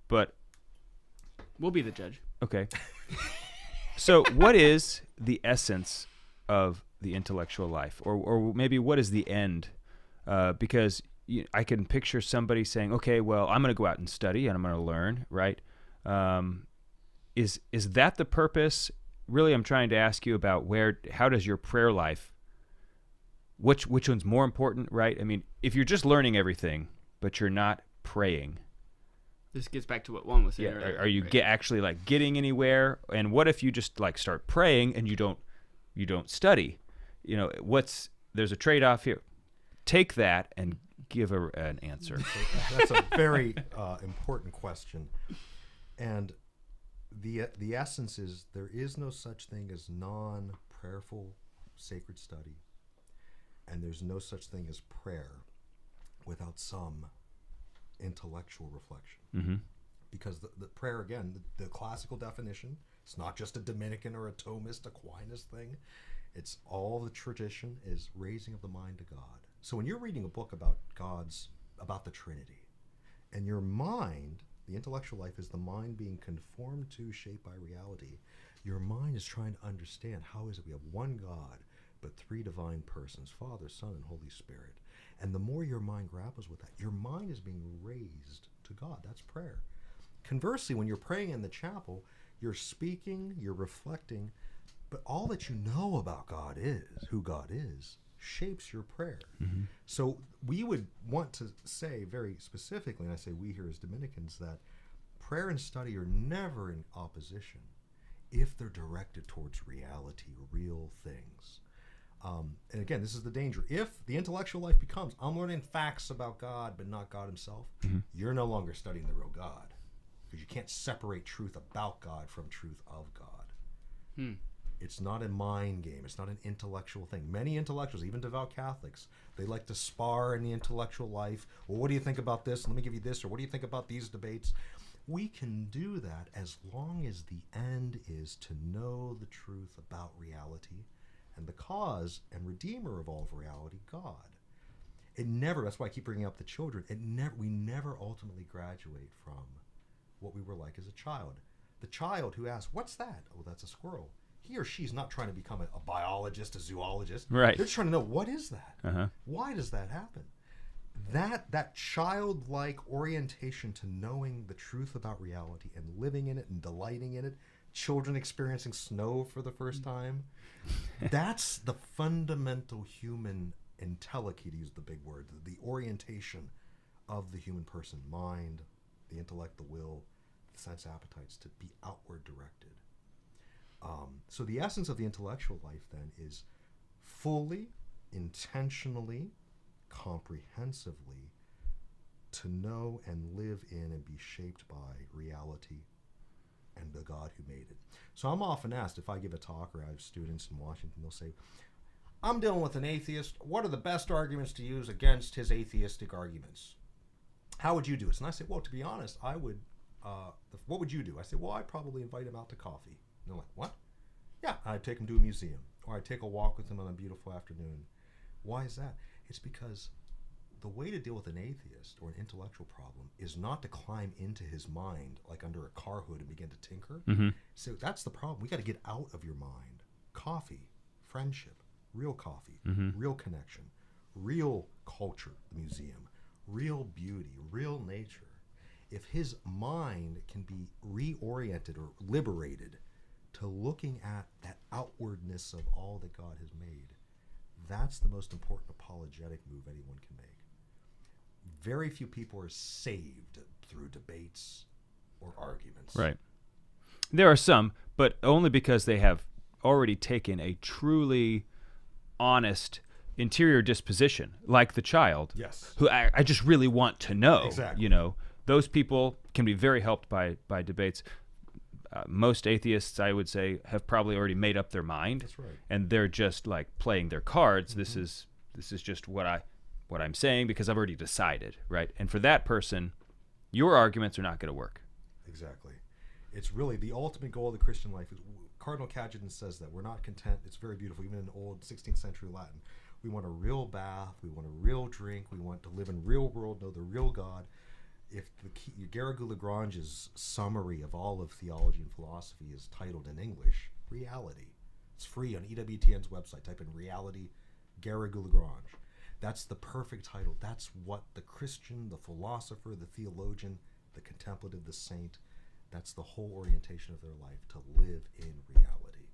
but we'll be the judge. Okay. So what is the essence of the intellectual life? Or maybe what is the end? Because I can picture somebody saying, okay, well, I'm going to go out and study and I'm going to learn, right? Is that the purpose? Really, I'm trying to ask you about how does your prayer life, which one's more important, right? I mean, if you're just learning everything, but you're not praying. This gets back to what Juan was saying earlier. Are you actually getting anywhere? And what if you just start praying and you don't study? There's a trade-off here. Take that and give an answer. That's a very important question. And the essence is there is no such thing as non-prayerful sacred study, and there's no such thing as prayer without some intellectual reflection. Mm-hmm. Because the prayer, again, the classical definition, it's not just a Dominican or a Thomist Aquinas thing. It's all the tradition is raising of the mind to God. So when you're reading a book about about the Trinity, and your mind, the intellectual life is the mind being conformed to, shaped by reality, your mind is trying to understand how is it we have one God, but three divine persons, Father, Son, and Holy Spirit. And the more your mind grapples with that, your mind is being raised to God. That's prayer. Conversely, when you're praying in the chapel, you're speaking, you're reflecting, but all that you know about God is, who God is, shapes your prayer. Mm-hmm. So we would want to say very specifically, and I say we here as Dominicans, that prayer and study are never in opposition if they're directed towards reality, real things. And again, this is the danger. If the intellectual life becomes, I'm learning facts about God, but not God himself, you're no longer studying the real God. Because you can't separate truth about God from truth of God. It's not a mind game. It's not an intellectual thing. Many intellectuals, even devout Catholics, they like to spar in the intellectual life. Well, what do you think about this? Let me give you this. Or what do you think about these debates? We can do that as long as the end is to know the truth about reality and the cause and redeemer of all of reality, God. It never, that's why I keep bringing up the children, we never ultimately graduate from what we were like as a child. The child who asks, what's that? Oh, that's a squirrel. He or she's not trying to become a biologist, a zoologist. Right. They're trying to know, what is that? Uh-huh. Why does that happen? That childlike orientation to knowing the truth about reality and living in it and delighting in it, children experiencing snow for the first time, that's the fundamental human entelechy, to use the big word, the orientation of the human person, mind, the intellect, the will, the sense appetites, to be outward directed. So the essence of the intellectual life then is fully, intentionally, comprehensively to know and live in and be shaped by reality and the God who made it. So I'm often asked, if I give a talk or I have students in Washington, they'll say, I'm dealing with an atheist. What are the best arguments to use against his atheistic arguments? How would you do this? And I say, well, to be honest, I would, what would you do? I say, well, I'd probably invite him out to coffee. And they're like, what? Yeah, I'd take him to a museum, or I'd take a walk with him on a beautiful afternoon. Why is that? It's because the way to deal with an atheist or an intellectual problem is not to climb into his mind like under a car hood and begin to tinker. Mm-hmm. So that's the problem. We got to get out of your mind coffee, friendship, real coffee, Mhm. real connection, real culture, the museum, real beauty, real nature. If his mind can be reoriented or liberated to looking at that outwardness of all that God has made, that's the most important apologetic move anyone can make. Very few people are saved through debates or arguments. Right. There are some, but only because they have already taken a truly honest interior disposition, like the child. Yes. Who I just really want to know. Exactly. You know, those people can be very helped by debates. Most atheists, I would say, have probably already made up their mind. That's right. And they're just like playing their cards. This is just what I'm saying because I've already decided, right? And for that person, your arguments are not going to work. Exactly. It's really the ultimate goal of the Christian life. Cardinal Cajetan says that we're not content. It's very beautiful, even in old 16th century Latin. We want a real bath. We want a real drink. We want to live in real world, know the real God. If Garrigou Lagrange's summary of all of theology and philosophy is titled in English, Reality. It's free on EWTN's website. Type in Reality, Garrigou Lagrange. That's the perfect title. That's what the Christian, the philosopher, the theologian, the contemplative, the saint, that's the whole orientation of their life, to live in reality.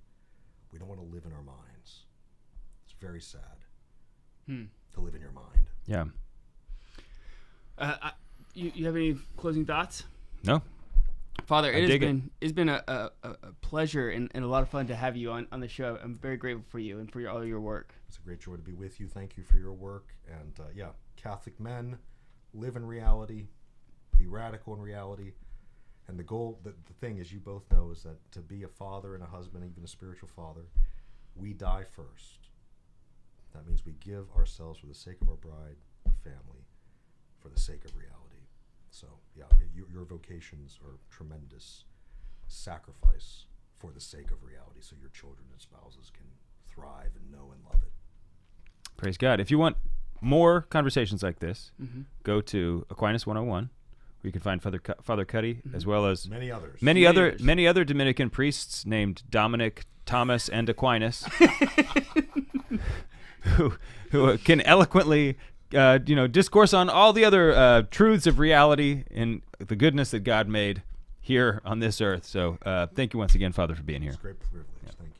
We don't want to live in our minds. It's very sad to live in your mind. Yeah. You have any closing thoughts? No. Father, I dig it's been a pleasure and a lot of fun to have you on the show. I'm very grateful for you and for all your work. It's a great joy to be with you. Thank you for your work. And Catholic men, live in reality, be radical in reality. And the goal, the thing, as you both know, is that to be a father and a husband, even a spiritual father, we die first. That means we give ourselves for the sake of our bride, the family, for the sake of reality. So, your vocations are tremendous sacrifice for the sake of reality, so your children and spouses can thrive and know and love it. Praise God. If you want more conversations like this, go to Aquinas 101. You can find Father Cuddy, as well as many others. Many other Dominican priests named Dominic, Thomas, and Aquinas, who can eloquently, discourse on all the other truths of reality and the goodness that God made here on this earth. So, thank you once again, Father, for being here. It's a great privilege. Thank you.